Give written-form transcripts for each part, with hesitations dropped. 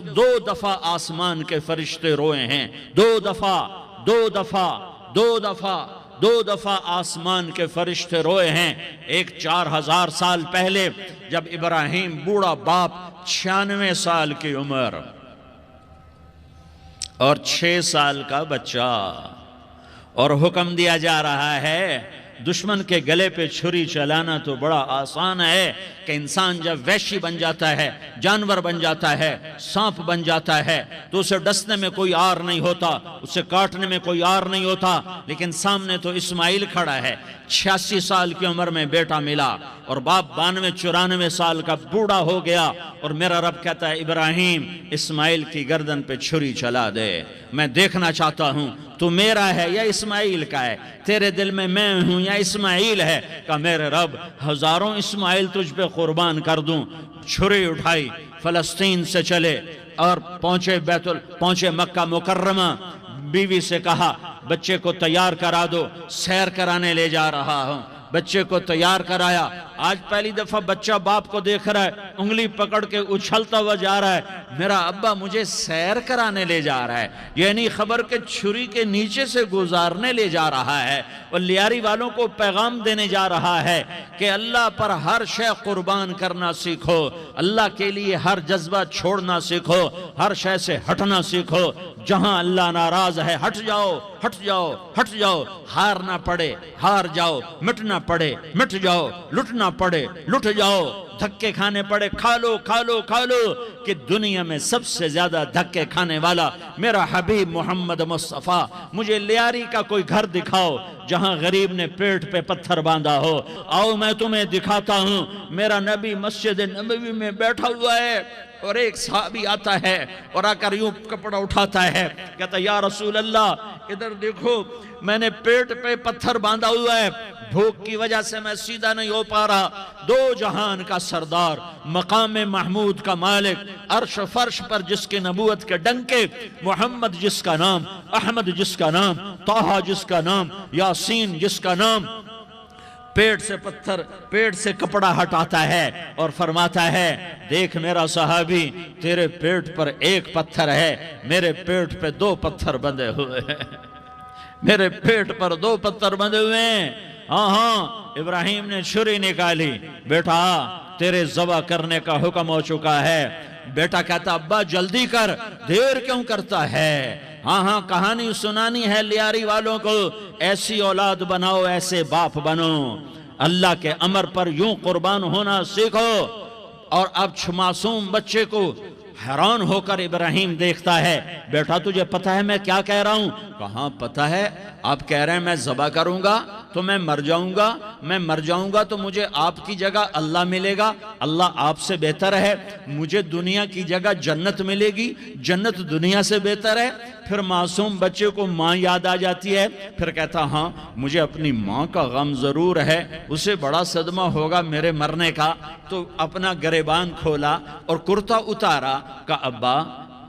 دو دفعہ آسمان کے فرشتے روئے ہیں، دو دفعہ آسمان کے فرشتے روئے ہیں۔ ایک 4000 سال پہلے جب ابراہیم بوڑھا باپ 96 سال کی عمر اور 6 سال کا بچہ، اور حکم دیا جا رہا ہے دشمن کے گلے پہ چھری چلانا تو بڑا آسان ہے کہ انسان جب وحشی بن جاتا ہے، جانور بن جاتا ہے، سانپ بن جاتا ہے تو اسے ڈسنے میں کوئی آر نہیں ہوتا، اسے کاٹنے میں کوئی آر نہیں ہوتا، لیکن سامنے تو اسماعیل کھڑا ہے، 86 سال کی عمر میں بیٹا ملا اور باپ 92-94 سال کا بوڑھا ہو گیا، اور میرا رب کہتا ہے ابراہیم اسماعیل کی گردن پہ چھری چلا دے، میں دیکھنا چاہتا ہوں تو میرا ہے یا اسماعیل کا ہے، تیرے دل میں میں ہوں یا اسماعیل ہے؟ کہ میرے رب ہزاروں اسماعیل تجھ پہ قربان کر دوں۔ چھری اٹھائی، فلسطین سے چلے اور پہنچے مکہ مکرمہ، بیوی سے کہا بچے کو تیار کرا دو، سیر کرانے لے جا رہا ہوں۔ بچے کو تیار کرایا، آج پہلی دفعہ بچہ باپ کو دیکھ رہا ہے، انگلی پکڑ کے اچھلتا ہوا جا رہا ہے، میرا ابا مجھے سیر کرانے لے جا رہا ہے، یعنی خبر کے چھری کے نیچے سے گزارنے لے جا رہا ہے، اور لیاری والوں کو پیغام دینے جا رہا ہے کہ اللہ پر ہر شے قربان کرنا سیکھو، اللہ کے لیے ہر جذبہ چھوڑنا سیکھو، ہر شے سے ہٹنا سیکھو، جہاں اللہ ناراض ہے ہٹ جاؤ، ہٹ جاؤ، ہٹ جاؤ، ہارنا پڑے ہار جاؤ، مٹنا پڑے مٹ جاؤ، لٹنا پڑے لٹ جاؤ، دھکے کھانے پڑے کھا لو کھا لو کھا لو، کہ دنیا میں سب سے زیادہ دھکے کھانے والا میرا حبیب محمد مصطفیٰ، مجھے لیاری کا کوئی گھر دکھاؤ جہاں غریب نے پیٹ پہ پتھر باندھا ہو، آؤ میں تمہیں دکھاتا ہوں۔ میرا نبی مسجد نبوی میں بیٹھا ہوا ہے اور ایک صحابی آتا ہے اور آ کر یوں کپڑا اٹھاتا ہے، کہتا یا رسول اللہ ادھر دیکھو، میں نے پیٹ پہ پتھر باندھا ہوا ہے، بھوک کی وجہ سے میں سیدھا نہیں ہو پا رہا، دو جہان کا سردار، مقام محمود کا مالک، عرش فرش پر جس کی نبوت کے ڈنکے، محمد جس کا نام، احمد جس کا نام، طٰہٰ جس کا نام، یاسین جس کا نام، پیٹ سے کپڑا ہٹاتا ہے اور فرماتا ہے دیکھ میرا صحابی، تیرے پیٹ پر ایک پتھر ہے، میرے پیٹ پہ 2 پتھر بندھے ہوئے ہیں، میرے پیٹ پر 2 پتھر بندھے ہوئے ہیں۔ ہاں ابراہیم نے چھری نکالی، بیٹا تیرے ذبح کرنے کا حکم ہو چکا ہے۔ بیٹا کہتا ابا جلدی کر، دیر کیوں کرتا ہے؟ ہاں کہانی سنانی ہے لیاری والوں کو، ایسی اولاد بناؤ، ایسے باپ بنو، اللہ کے امر پر یوں قربان ہونا سیکھو۔ اور اب معصوم بچے کو حیران ہو کر ابراہیم دیکھتا ہے، بیٹا تجھے پتہ ہے میں کیا کہہ رہا ہوں؟ کہاں پتہ ہے، آپ کہہ رہے ہیں میں ذبح کروں گا تو میں مر جاؤں گا تو مجھے آپ کی جگہ اللہ ملے گا، اللہ آپ سے بہتر ہے، مجھے دنیا کی جگہ جنت ملے گی، جنت دنیا سے بہتر ہے۔ پھر معصوم بچے کو ماں یاد آ جاتی ہے، پھر کہتا ہاں مجھے اپنی ماں کا غم ضرور ہے، اسے بڑا صدمہ ہوگا میرے مرنے کا، تو اپنا گریبان کھولا اور کرتا اتارا، کہا ابا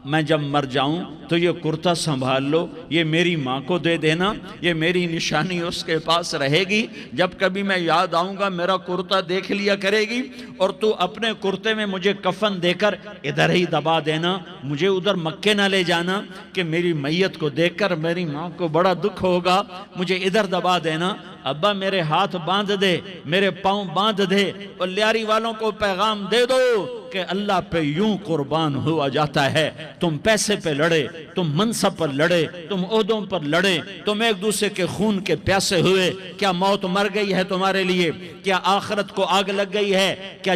میں جب مر جاؤں تو یہ کرتا سنبھال لو، یہ میری ماں کو دے دینا، یہ میری نشانی اس کے پاس رہے گی، جب کبھی میں یاد آؤں گا میرا کرتا دیکھ لیا کرے گی، اور تو اپنے کرتے میں مجھے کفن دے کر ادھر ہی دبا دینا، مجھے ادھر مکے نہ لے جانا کہ میری میت کو دیکھ کر میری ماں کو بڑا دکھ ہوگا، مجھے ادھر دبا دینا۔ ابا میرے ہاتھ باندھ دے، میرے پاؤں باندھ دے، اور لیاری والوں کو پیغام دے دو کہ اللہ پہ یوں قربان ہوا جاتا ہے۔ تم پیسے پہ لڑے، تم منصب پر لڑے، تم عہدوں پر لڑے، تم ایک دوسرے کے خون کے پیاسے ہوئے، کیا موت مر گئی ہے تمہارے لیے؟ کیا آخرت کو آگ لگ گئی ہے؟ کیا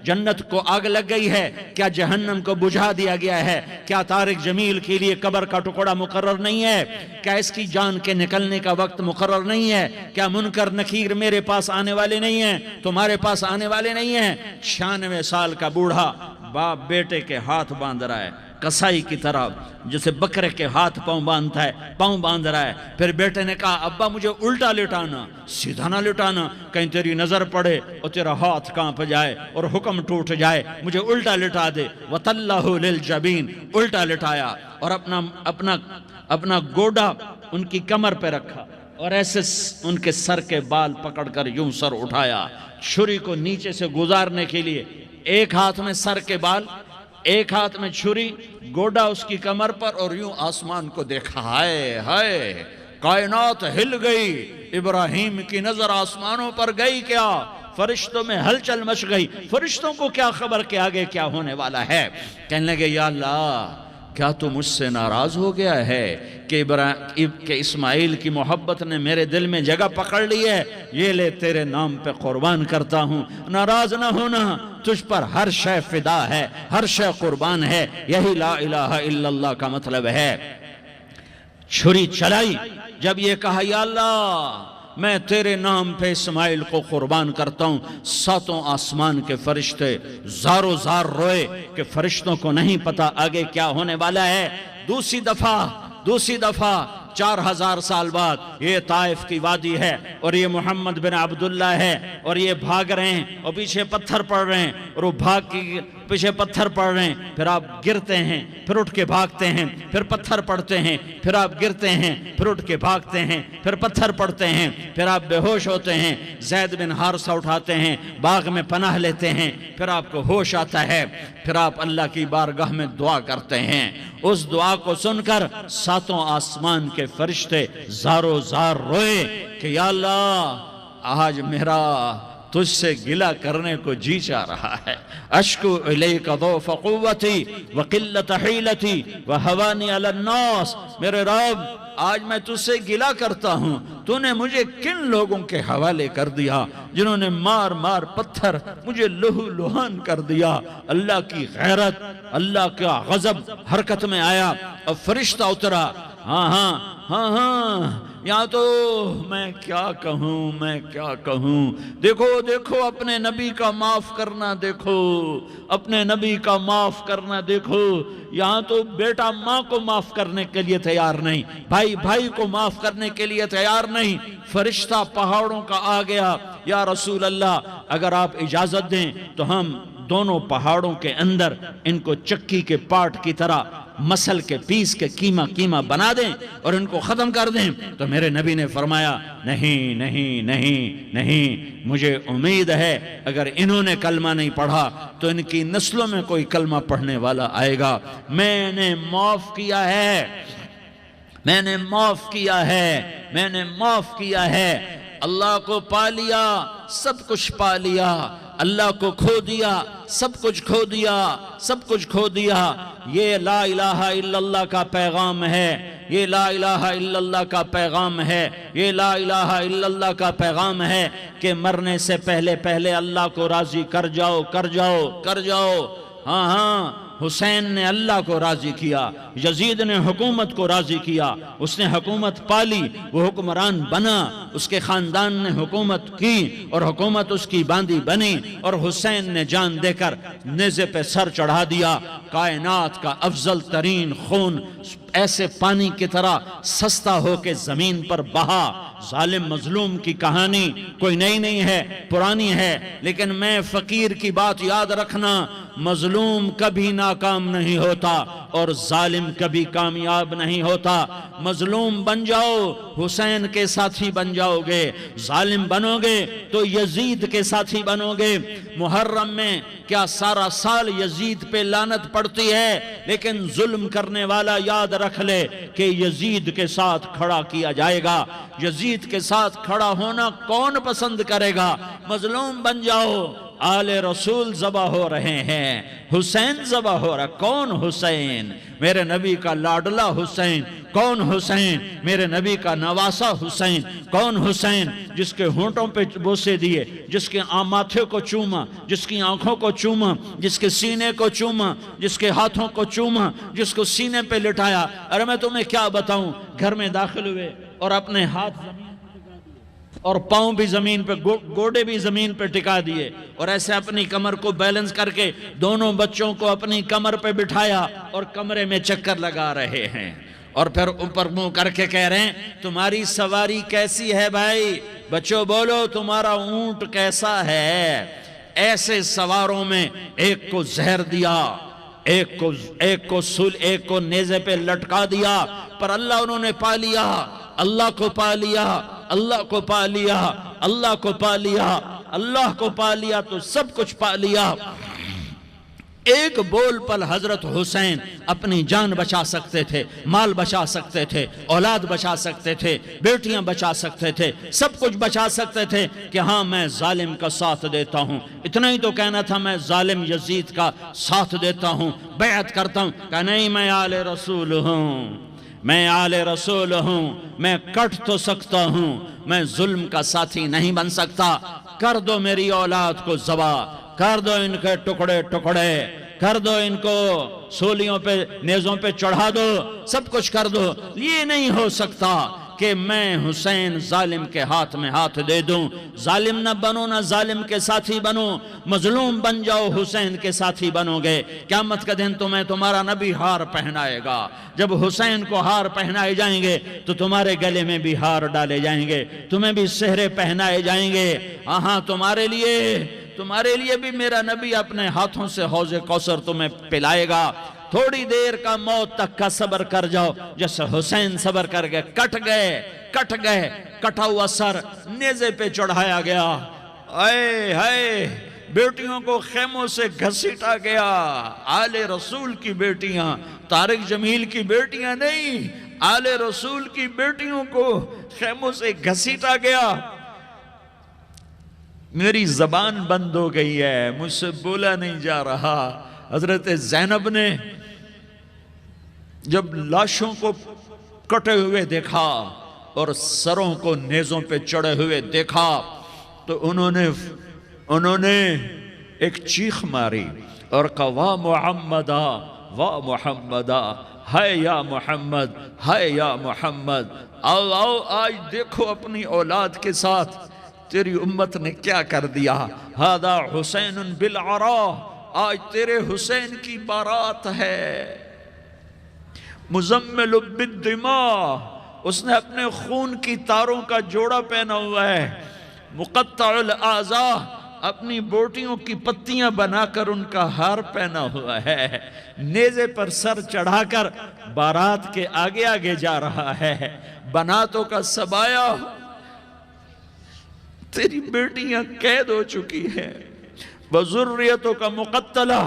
جنت کو آگ لگ گئی ہے؟ کیا جہنم کو بجھا دیا گیا ہے؟ کیا طارق جمیل کے لیے قبر کا ٹکڑا مقرر نہیں ہے؟ کیا اس کی جان کے نکلنے کا وقت مقرر نہیں ہے؟ کیا منکر نکیر میرے پاس آنے والے نہیں ہیں، تمہارے پاس آنے والے نہیں ہیں؟ 96 سال کا بوڑھا باپ بیٹے کے ہاتھ باندھ رہا ہے، کسائی کی طرح جسے بکرے کے ہاتھ پاؤں باندھتا ہے، پاؤں باندھ رہا ہے۔ پھر بیٹے نے کہا ابا مجھے الٹا لٹانا، سیدھا نہ لٹانا، کہیں تیری نظر پڑے اور تیرا ہاتھ کانپ جائے اور حکم ٹوٹ جائے، مجھے الٹا لٹا دے۔ وَتَلَّهُ لِلْجَبِينِ، الٹا لٹایا اور اپنا گوڈا ان کی کمر پہ رکھا اور ایسے ان کے سر کے بال پکڑ کر یوں سر اٹھایا، چھری کو نیچے سے گزارنے کے لیے، ایک ہاتھ میں سر کے بال ایک ہاتھ میں چھری، گوڈا اس کی کمر پر، اور یوں آسمان کو دیکھا، ہائے ہائے کائنات ہل گئی، ابراہیم کی نظر آسمانوں پر گئی کیا؟ فرشتوں میں ہلچل مچ گئی، فرشتوں کو کیا خبر کہ آگے کیا ہونے والا ہے؟ کہنے لگے یا اللہ کیا تو مجھ سے ناراض ہو گیا ہے کہ اسماعیل کی محبت نے میرے دل میں جگہ پکڑ لی ہے؟ یہ لے تیرے نام پہ قربان کرتا ہوں، ناراض نہ ہونا، تجھ پر ہر شے فدا ہے، ہر شے قربان ہے، یہی لا الہ الا اللہ کا مطلب ہے۔ چھری چلائی، جب یہ کہا یا اللہ میں تیرے نام پہ اسماعیل کو قربان کرتا ہوں، ساتوں آسمان کے فرشتے زارو زار روئے کہ فرشتوں کو نہیں پتا آگے کیا ہونے والا ہے۔ دوسری دفعہ 4000 سال بعد یہ طائف کی وادی ہے اور یہ محمد بن عبداللہ ہے اور یہ بھاگ رہے ہیں اور پیچھے پتھر پڑ رہے ہیں اور وہ بھاگ کے پیچھے پتھر پڑ رہے ہیں، پھر آپ گرتے ہیں، پھر اٹھ کے بھاگتے ہیں، پھر پتھر پڑتے ہیں، پھر آپ گرتے ہیں، پھر اٹھ کے بھاگتے ہیں، پھر پتھر پڑتے ہیں، پھر آپ بے ہوش ہوتے ہیں، زید بن حارثہ اٹھاتے ہیں، باغ میں پناہ لیتے ہیں، پھر آپ کو ہوش آتا ہے، پھر آپ اللہ کی بارگاہ میں دعا کرتے ہیں۔ اس دعا کو سن کر ساتوں آسمان کے فرشتے زارو زار روئے کہ یا اللہ آج میرا تجھ سے گلہ کرنے کو جی چاہ رہا ہے، اشکو الیک ضعف قوتی وقلت حیلتی وہوانی علی الناس، میرے رب آج میں تجھ سے گلہ کرتا ہوں، تو نے مجھے کن لوگوں کے حوالے کر دیا جنہوں نے مار مار پتھر مجھے لہو لہان کر دیا۔ اللہ کی غیرت، اللہ کا غضب حرکت میں آیا، اب فرشتہ اترا، ہاں یہاں تو میں کیا کہوں، دیکھو اپنے نبی کا معاف کرنا، دیکھو اپنے نبی کا معاف کرنا، دیکھو یہاں تو بیٹا ماں کو معاف کرنے کے لیے تیار نہیں، بھائی کو معاف کرنے کے لیے تیار نہیں۔ فرشتہ پہاڑوں کا آ گیا، یا رسول اللہ اگر آپ اجازت دیں تو ہم دونوں پہاڑوں کے اندر ان کو چکی کے پاٹ کی طرح مسل کے پیس کے کیما بنا دیں اور ان کو ختم کر دیں۔ تو میرے نبی نے فرمایا نہیں، مجھے امید ہے اگر انہوں نے کلمہ نہیں پڑھا تو ان کی نسلوں میں کوئی کلمہ پڑھنے والا آئے گا۔ میں نے معاف کیا ہے، اللہ کو پا لیا، سب کچھ پا لیا، اللہ کو کھو دیا، سب کچھ کھو دیا۔ یہ لا الہ الا اللہ کا پیغام ہے، یہ لا الہ الا اللہ کا پیغام ہے، یہ لا الہ الا اللہ کا پیغام ہے کہ مرنے سے پہلے اللہ کو راضی کر جاؤ۔ ہاں حسین نے اللہ کو راضی کیا، یزید نے حکومت کو راضی کیا، اس نے حکومت پالی، وہ حکمران بنا، اس کے خاندان نے حکومت کی اور حکومت اس کی باندھی بنی، اور حسین نے جان دے کر نیزے پہ سر چڑھا دیا۔ کائنات کا افضل ترین خون ایسے پانی کی طرح سستا ہو کے زمین پر بہا۔ ظالم مظلوم کی کہانی کوئی نئی نہیں ہے، پرانی ہے، لیکن میں فقیر کی بات یاد رکھنا، مظلوم کبھی ناکام نہیں ہوتا اور ظالم کبھی کامیاب نہیں ہوتا۔ مظلوم بن جاؤ حسین کے ساتھی بن جاؤ گے، ظالم بنو گے تو یزید کے ساتھی بنو گے۔ محرم میں کیا سارا سال یزید پہ لعنت پڑتی ہے، لیکن ظلم کرنے والا یاد رکھ لے کہ یزید کے ساتھ کھڑا کیا جائے گا۔ یزید کے ساتھ کھڑا ہونا کون پسند کرے گا؟ مظلوم بن جاؤ۔ آل رسول ذبح ہو رہے ہیں، حسین ذبح ہو رہا، کون حسین؟ میرے نبی کا لاڈلا حسین۔ کون حسین؟ میرے نبی کا نواسا حسین۔ کون حسین؟ جس کے ہونٹوں پہ بوسے دیے، جس کے ماتھے کو چوما، جس کی آنکھوں کو چوما، جس کے سینے کو چوما، جس کے ہاتھوں کو چوما، جس کو سینے پہ لٹایا۔ ارے میں تمہیں کیا بتاؤں، گھر میں داخل ہوئے اور اپنے ہاتھ زمین اور پاؤں بھی زمین پہ، گوڑے بھی زمین پہ ٹکا دیے، اور ایسے اپنی کمر کو بیلنس کر کے دونوں بچوں کو اپنی کمر پہ بٹھایا اور کمرے میں چکر لگا رہے ہیں، اور پھر اوپر منہ کر کے کہہ رہے ہیں تمہاری سواری کیسی ہے بھائی؟ بچوں بولو تمہارا اونٹ کیسا ہے؟ ایسے سواروں میں ایک کو زہر دیا، ایک کو نیزے پہ لٹکا دیا، پر اللہ انہوں نے پا لیا، اللہ کو پا لیا، اللہ کو پا لیا، اللہ کو پا لیا، اللہ کو پا لیا تو سب کچھ پا لیا۔ ایک بول پر حضرت حسین اپنی جان بچا سکتے تھے، مال بچا سکتے تھے، اولاد بچا سکتے تھے، بیٹیاں بچا سکتے تھے، سب کچھ بچا سکتے تھے کہ ہاں میں ظالم کا ساتھ دیتا ہوں۔ اتنا ہی تو کہنا تھا میں ظالم یزید کا ساتھ دیتا ہوں، بیعت کرتا ہوں، کہ نہیں میں آل رسول ہوں، میں آل رسول ہوں، میں کٹ تو سکتا ہوں، میں ظلم کا ساتھی نہیں بن سکتا، کر دو میری اولاد کو ذبح، کر دو ان کے ٹکڑے ٹکڑے، کر دو ان کو سولیوں پہ نیزوں پہ چڑھا دو، سب کچھ کر دو۔ یہ نہیں ہو سکتا کہ میں حسین ظالم کے ہاتھ میں ہاتھ دے دوں، ظالم نہ بنو نہ ظالم کے ساتھی بنو، مظلوم بن جاؤ حسین کے ساتھی بنو گے، قیامت کا دن تمہیں تمہارا نبی ہار پہنائے گا، جب حسین کو ہار پہنائے جائیں گے تو تمہارے گلے میں بھی ہار ڈالے جائیں گے، تمہیں بھی سہرے پہنائے جائیں گے، ہاں تمہارے لیے بھی میرا نبی اپنے ہاتھوں سے حوض کوثر تمہیں پلائے گا۔ تھوڑی دیر کا موت تک کا صبر کر جاؤ، جیسے حسین صبر کر گئے، کٹ گئے، کٹا ہوا سر نیزے پہ چڑھایا گیا، اے ہائے بیٹیوں کو خیموں سے گھسیٹا گیا، آل رسول کی بیٹیاں، طارق جمیل کی بیٹیاں نہیں، آل رسول کی بیٹیوں کو خیموں سے گھسیٹا گیا۔ میری زبان بند ہو گئی ہے، مجھ سے بولا نہیں جا رہا۔ حضرت زینب نے جب لاشوں کو کٹے ہوئے دیکھا اور سروں کو نیزوں پہ چڑھے ہوئے دیکھا تو انہوں نے ایک چیخ ماری اور کہا واہ محمدہ، واہ محمدہ، ہائے یا محمد، ہائے یا محمد، آؤ آج دیکھو اپنی اولاد کے ساتھ تیری امت نے کیا کر دیا۔ ہذا حسین بالعراء، آج تیرے حسین کی بارات ہے۔ مزمل بالدماء، اس نے اپنے خون کی تاروں کا جوڑا پہنا ہوا ہے۔ مقطع الاعضاء، اپنی بوٹیوں کی پتیاں بنا کر ان کا ہار پہنا ہوا ہے، نیزے پر سر چڑھا کر بارات کے آگے آگے جا رہا ہے۔ بناتوں کا سبایا، تیری بیٹیاں قید ہو چکی ہیں، وذریتوں کا مقتلہ،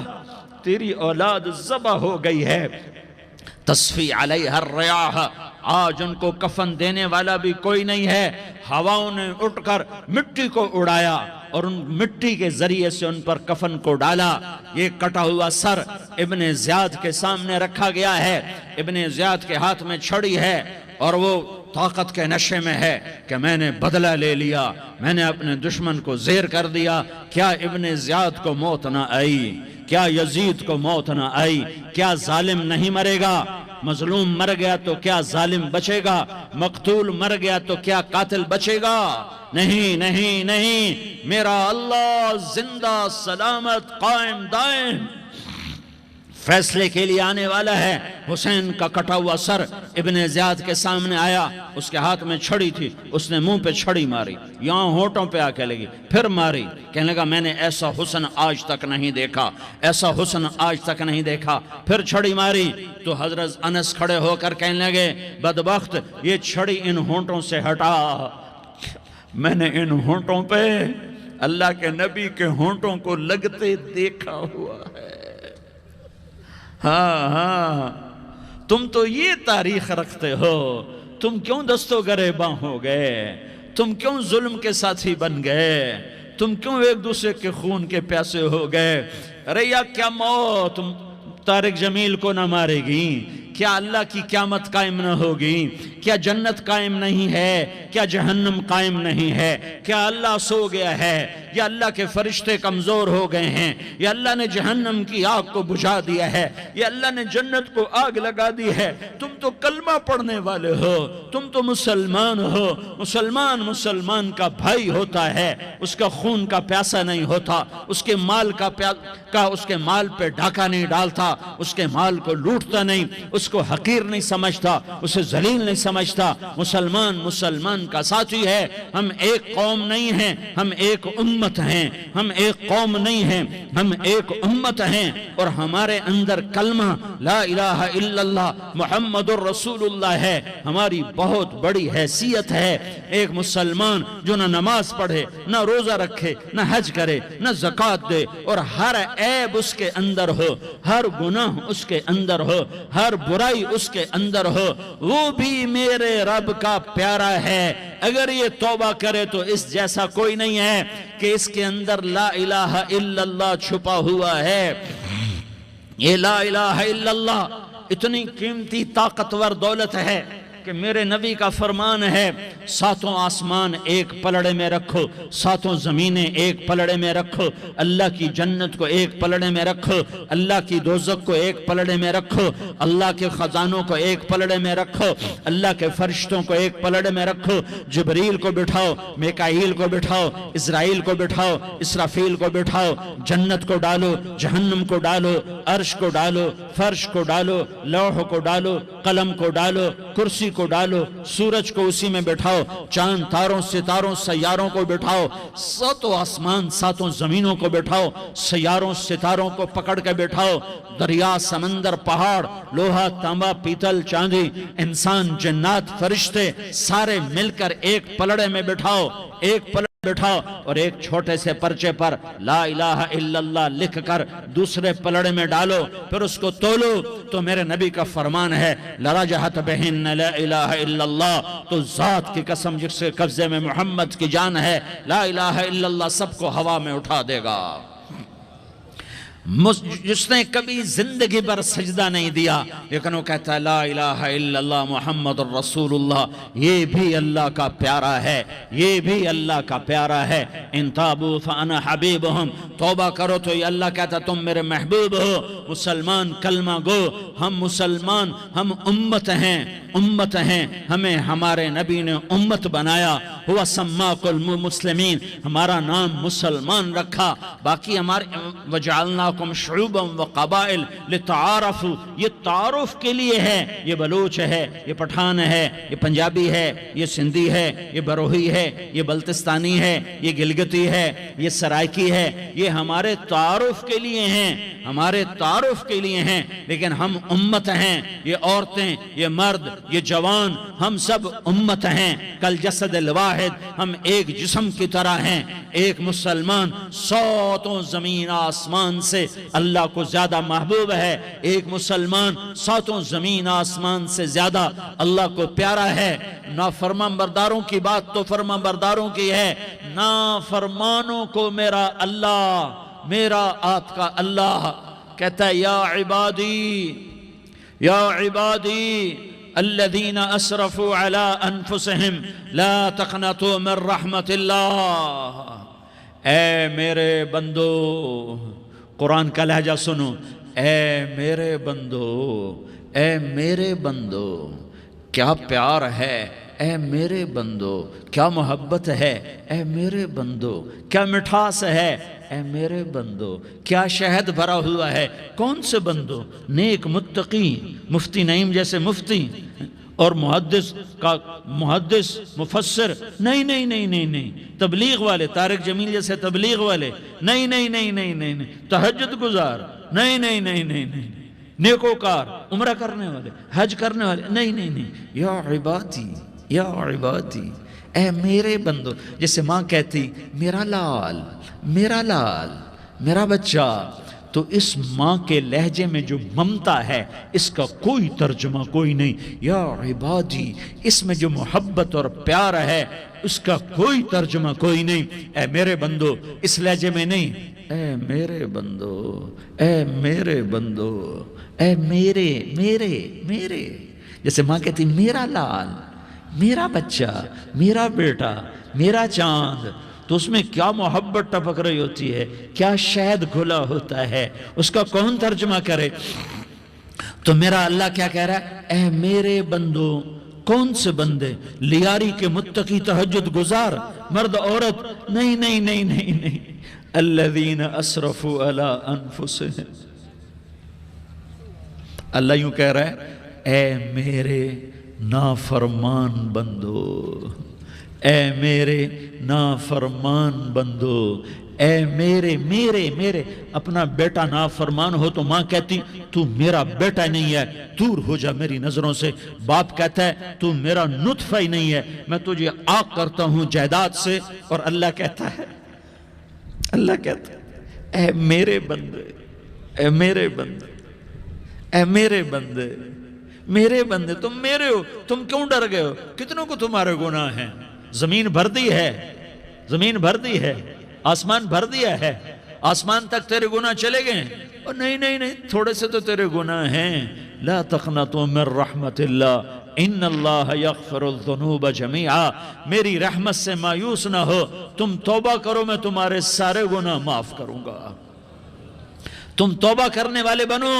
تیری اولاد ذبح ہو گئی ہے۔ تصفی علیہ الریاح، آج ان کو کفن دینے والا بھی کوئی نہیں ہے۔ ہواؤں نے اٹھ کر مٹی کو اڑایا اور ان مٹی کے ذریعے سے ان پر کفن کو ڈالا۔ یہ کٹا ہوا سر ابن زیاد کے سامنے رکھا گیا ہے، ابن زیاد کے ہاتھ میں چھڑی ہے اور وہ طاقت کے نشے میں ہے کہ میں نے بدلہ لے لیا، میں نے اپنے دشمن کو زیر کر دیا۔ کیا ابن زیاد کو موت نہ آئی؟ کیا یزید کو موت نہ آئی؟ کیا ظالم نہیں مرے گا؟ مظلوم مر گیا تو کیا ظالم بچے گا؟ مقتول مر گیا تو کیا قاتل بچے گا؟ نہیں نہیں نہیں، میرا اللہ زندہ سلامت قائم دائم فیصلے کے لیے آنے والا ہے۔ حسین کا کٹا ہوا سر ابن زیاد کے سامنے آیا، اس کے ہاتھ میں چھڑی تھی، اس نے منہ پہ چھڑی ماری، یہاں ہونٹوں پہ آ کے لگی، پھر ماری، کہنے لگا میں نے ایسا حسن آج تک نہیں دیکھا، ایسا حسن آج تک نہیں دیکھا، پھر چھڑی ماری تو حضرت انس کھڑے ہو کر کہنے لگے بدبخت یہ چھڑی ان ہونٹوں سے ہٹا، میں نے ان ہونٹوں پہ اللہ کے نبی کے ہونٹوں کو لگتے دیکھا ہوا ہے۔ ہاں تم تو یہ تاریخ رکھتے ہو، تم کیوں دستو گریباں ہو گئے؟ تم کیوں ظلم کے ساتھی بن گئے؟ تم کیوں ایک دوسرے کے خون کے پیاسے ہو گئے؟ ارے یا کیا موت طارق جمیل کو نہ مارے گی؟ کیا اللہ کی قیامت قائم نہ ہوگی؟ کیا جنت قائم نہیں ہے؟ کیا جہنم قائم نہیں ہے؟ کیا اللہ سو گیا ہے؟ یا اللہ کے فرشتے کمزور ہو گئے ہیں؟ یا اللہ نے جہنم کی آگ کو بجھا دیا ہے؟ یا اللہ نے جنت کو آگ لگا دی ہے؟ تم تو کلمہ پڑھنے والے ہو، تم تو مسلمان ہو۔ مسلمان کا بھائی ہوتا ہے، اس کا خون کا پیاسا نہیں ہوتا، اس کے مال کا اس کے مال پہ ڈاکہ نہیں ڈالتا، اس کے مال کو لوٹتا نہیں، اس اس کو حقیر نہیں سمجھتا، اسے ذلیل نہیں سمجھتا۔ مسلمان مسلمان کا ساتھی ہے۔ ہم ایک قوم نہیں ہیں، ہم ایک امت ہیں۔ ہم ایک قوم نہیں ہیں، ہم ایک امت ہیں، اور ہمارے اندر کلمہ لا الہ الا اللہ محمد الرسول اللہ ہے۔ ہماری بہت بڑی حیثیت ہے۔ ایک مسلمان جو نہ نماز پڑھے، نہ روزہ رکھے، نہ حج کرے، نہ زکوٰۃ دے، اور ہر عیب اس کے اندر ہو، ہر گناہ اس کے اندر ہو، ہر برائی اس کے اندر ہو، وہ بھی میرے رب کا پیارا ہے۔ اگر یہ توبہ کرے تو اس جیسا کوئی نہیں ہے کہ اس کے اندر لا الہ الا اللہ چھپا ہوا ہے۔ یہ لا الہ الا اللہ اتنی قیمتی طاقتور دولت ہے کہ میرے نبی کا فرمان ہے، ساتوں آسمان ایک پلڑے میں رکھو، ساتوں زمینیں ایک پلڑے میں رکھو، اللہ کی جنت کو ایک پلڑے میں رکھو، اللہ کی دوزخ کو ایک پلڑے میں رکھو، اللہ کے خزانوں کو ایک پلڑے میں رکھو، اللہ کے فرشتوں کو ایک پلڑے میں رکھو، جبریل کو بٹھاؤ، میکائیل کو بٹھاؤ، اسرائیل کو بٹھاؤ، اسرافیل کو بٹھاؤ، جنت کو ڈالو، جہنم کو ڈالو، عرش کو ڈالو، فرش کو ڈالو، لوح کو ڈالو، قلم کو ڈالو، کرسی کو ڈالو، سورج کو اسی میں بٹھاؤ، چاند تاروں ستاروں سیاروں کو بٹھاؤ، ساتوں آسمان ساتوں زمینوں کو بٹھاؤ، سیاروں ستاروں کو پکڑ کے بٹھاؤ، دریا سمندر پہاڑ لوہا تانبا پیتل چاندی انسان جنات فرشتے سارے مل کر ایک پلڑے میں بٹھاؤ، ایک پلڑے بٹھاؤ، اور ایک چھوٹے سے پرچے پر لا الہ الا اللہ لکھ کر دوسرے پلڑے میں ڈالو، پھر اس کو تولو تو میرے نبی کا فرمان ہے لرجحت بہن لا الہ الا اللہ، تو ذات کی قسم جس کے قبضے میں محمد کی جان ہے، لا الہ الا اللہ سب کو ہوا میں اٹھا دے گا۔ جس نے کبھی زندگی پر سجدہ نہیں دیا لیکن وہ کہتا ہے لا الہ الا اللہ محمد الرسول اللہ، یہ بھی اللہ کا پیارا ہے، یہ بھی اللہ کا پیارا ہے۔ ان تابوا فانا حبیبہم، توبہ کرو تو یہ اللہ کہتا تم میرے محبوب ہو۔ مسلمان کلمہ گو، ہم مسلمان، ہم امت ہیں، امت ہیں، ہمیں ہمارے نبی نے امت بنایا، ہوا سماک المسلمین، ہمارا نام مسلمان رکھا، باقی ہمارے وجعلناکم شعوبا وقبائل لتعارفوا، یہ تعارف کے لیے ہے، یہ بلوچ ہے، یہ پٹھان ہے، یہ پنجابی ہے، یہ سندھی ہے، یہ بروہی ہے، یہ بلتستانی ہے، یہ گلگتی ہے، یہ سرائکی ہے، یہ ہمارے تعارف کے لیے ہیں، ہمارے تعارف کے لیے ہیں، لیکن ہم امت ہیں، یہ عورتیں، یہ مرد، یہ جوان، ہم سب امت ہیں، کل جسد الواحد، ہم ایک جسم کی طرح ہیں۔ ایک مسلمان ساتوں زمین آسمان سے اللہ کو زیادہ محبوب ہے، ایک مسلمان ساتوں زمین آسمان سے زیادہ اللہ کو پیارا ہے۔ نافرمان برداروں کی بات تو فرمان برداروں کی ہے، نافرمانوں کو میرا اللہ، میرا آپ کا اللہ کہتا ہے یا عبادی، یا عبادی الذین اسرفوا علی انفسہم لا تقنطوا من رحمت اللہ، اے میرے بندو، قرآن کا لہجہ سنو، اے میرے بندو، اے میرے بندو، کیا پیار ہے، اے میرے بندو، کیا محبت ہے، اے میرے بندو، کیا مٹھاس ہے، اے میرے بندو، کیا شہد بھرا ہوا ہے۔ کون سے بندو؟ نیک متقی، مفتی نعیم جیسے مفتی اور محدث کا محدث مفسر، نہیں نہیں نہیں نہیں نہیں، تبلیغ والے، طارق جمیل جیسے تبلیغ والے، نہیں نہیں نہیں نہیں نہیں، تہجد گزار، نہیں نہیں نہیں نہیں نہیں، نیکوکار، عمرہ کرنے والے، حج کرنے والے، نہیں نہیں نہیں، یا عبادی، یا عبادی، اے میرے بندو، جیسے ماں کہتی میرا لال، میرا لال، میرا بچہ، تو اس ماں کے لہجے میں جو ممتا ہے اس کا کوئی ترجمہ کوئی نہیں۔ یا عبادی، اس میں جو محبت اور پیار ہے اس کا کوئی ترجمہ کوئی نہیں۔ اے میرے بندو، اس لہجے میں نہیں، اے میرے بندو، اے میرے بندو، اے میرے میرے میرے، جیسے ماں کہتی میرا لال، میرا بچہ، میرا بیٹا، میرا چاند، تو اس میں کیا محبت ٹپک رہی ہوتی ہے، کیا شہد گھلا ہوتا ہے، اس کا کون ترجمہ کرے؟ تو میرا اللہ کیا کہہ رہا ہے؟ اے میرے بندو، کون سے بندے؟ لیاری کے متقی تہجد گزار، مرد عورت، نہیں نہیں نہیں نہیں نہیں، الذین اسرفوا علی انفسہم، اللہ یوں کہہ رہا ہے اے میرے نافرمان بندو، اے میرے نافرمان بندو، اے میرے میرے میرے اپنا بیٹا نافرمان ہو تو ماں کہتی تو میرا بیٹا نہیں ہے، دور ہو جا میری نظروں سے۔ باپ کہتا ہے تو میرا نطفہ ہی نہیں ہے، میں تجھے عاق کرتا ہوں جائیداد سے۔ اور اللہ کہتا ہے اے میرے بندے، اے میرے بندے، اے میرے بندے، میرے بندے، تم میرے ہو، تم کیوں ڈر گئے ہو؟ کتنوں کو تمہارے گناہ ہیں؟ زمین بھر دی ہے، زمین بھر دی ہے، آسمان بھر دیا ہے، آسمان تک تیرے گناہ چلے گئے؟ اور نہیں نہیں نہیں، تھوڑے سے تو تیرے گناہ ہیں۔ لا تقنطوا من رحمت اللہ ان اللہ یغفر الذنوب جمیعا، میری رحمت سے مایوس نہ ہو، تم توبہ کرو، میں تمہارے سارے گناہ معاف کروں گا۔ تم توبہ کرنے والے بنو،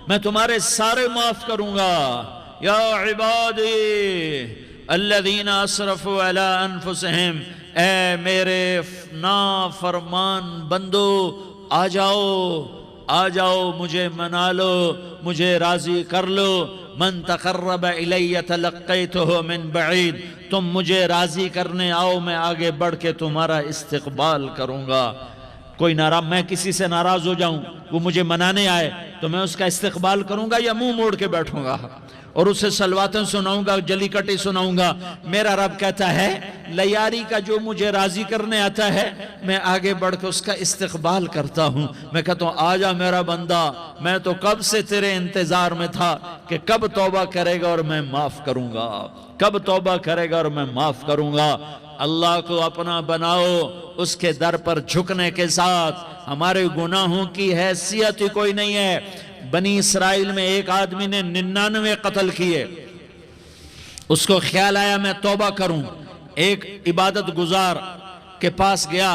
میں تمہارے سارے معاف کروں گا۔ یا عبادی الذین اسرفوا علی انفسہم، اے میرے نافرمان بندو، آ جاؤ مجھے منا لو، مجھے راضی کر لو۔ من تقرب الی تلقیتہ من بعید، تم مجھے راضی کرنے آؤ، میں آگے بڑھ کے تمہارا استقبال کروں گا۔ کوئی ناراض، میں کسی سے ناراض ہو جاؤں، وہ مجھے منانے آئے تو میں اس کا استقبال کروں گا یا منہ موڑ کے بیٹھوں گا اور اسے صلواتیں سناؤں گا، جلی کٹی سناؤں گا؟ میرا رب کہتا ہے لیاری کا جو مجھے راضی کرنے آتا ہے، میں آگے بڑھ کے اس کا استقبال کرتا ہوں۔ میں کہتا ہوں آجا میرا بندہ، میں تو کب سے تیرے انتظار میں تھا کہ کب توبہ کرے گا اور میں معاف کروں گا، کب توبہ کرے گا اور میں معاف کروں گا۔ اللہ کو اپنا بناؤ، اس کے در پر جھکنے کے ساتھ۔ ہمارے گناہوں کی حیثیت ہی کوئی نہیں ہے۔ بنی اسرائیل میں ایک آدمی نے 99 قتل کیے، اس کو خیال آیا میں توبہ کروں، ایک عبادت گزار کے پاس گیا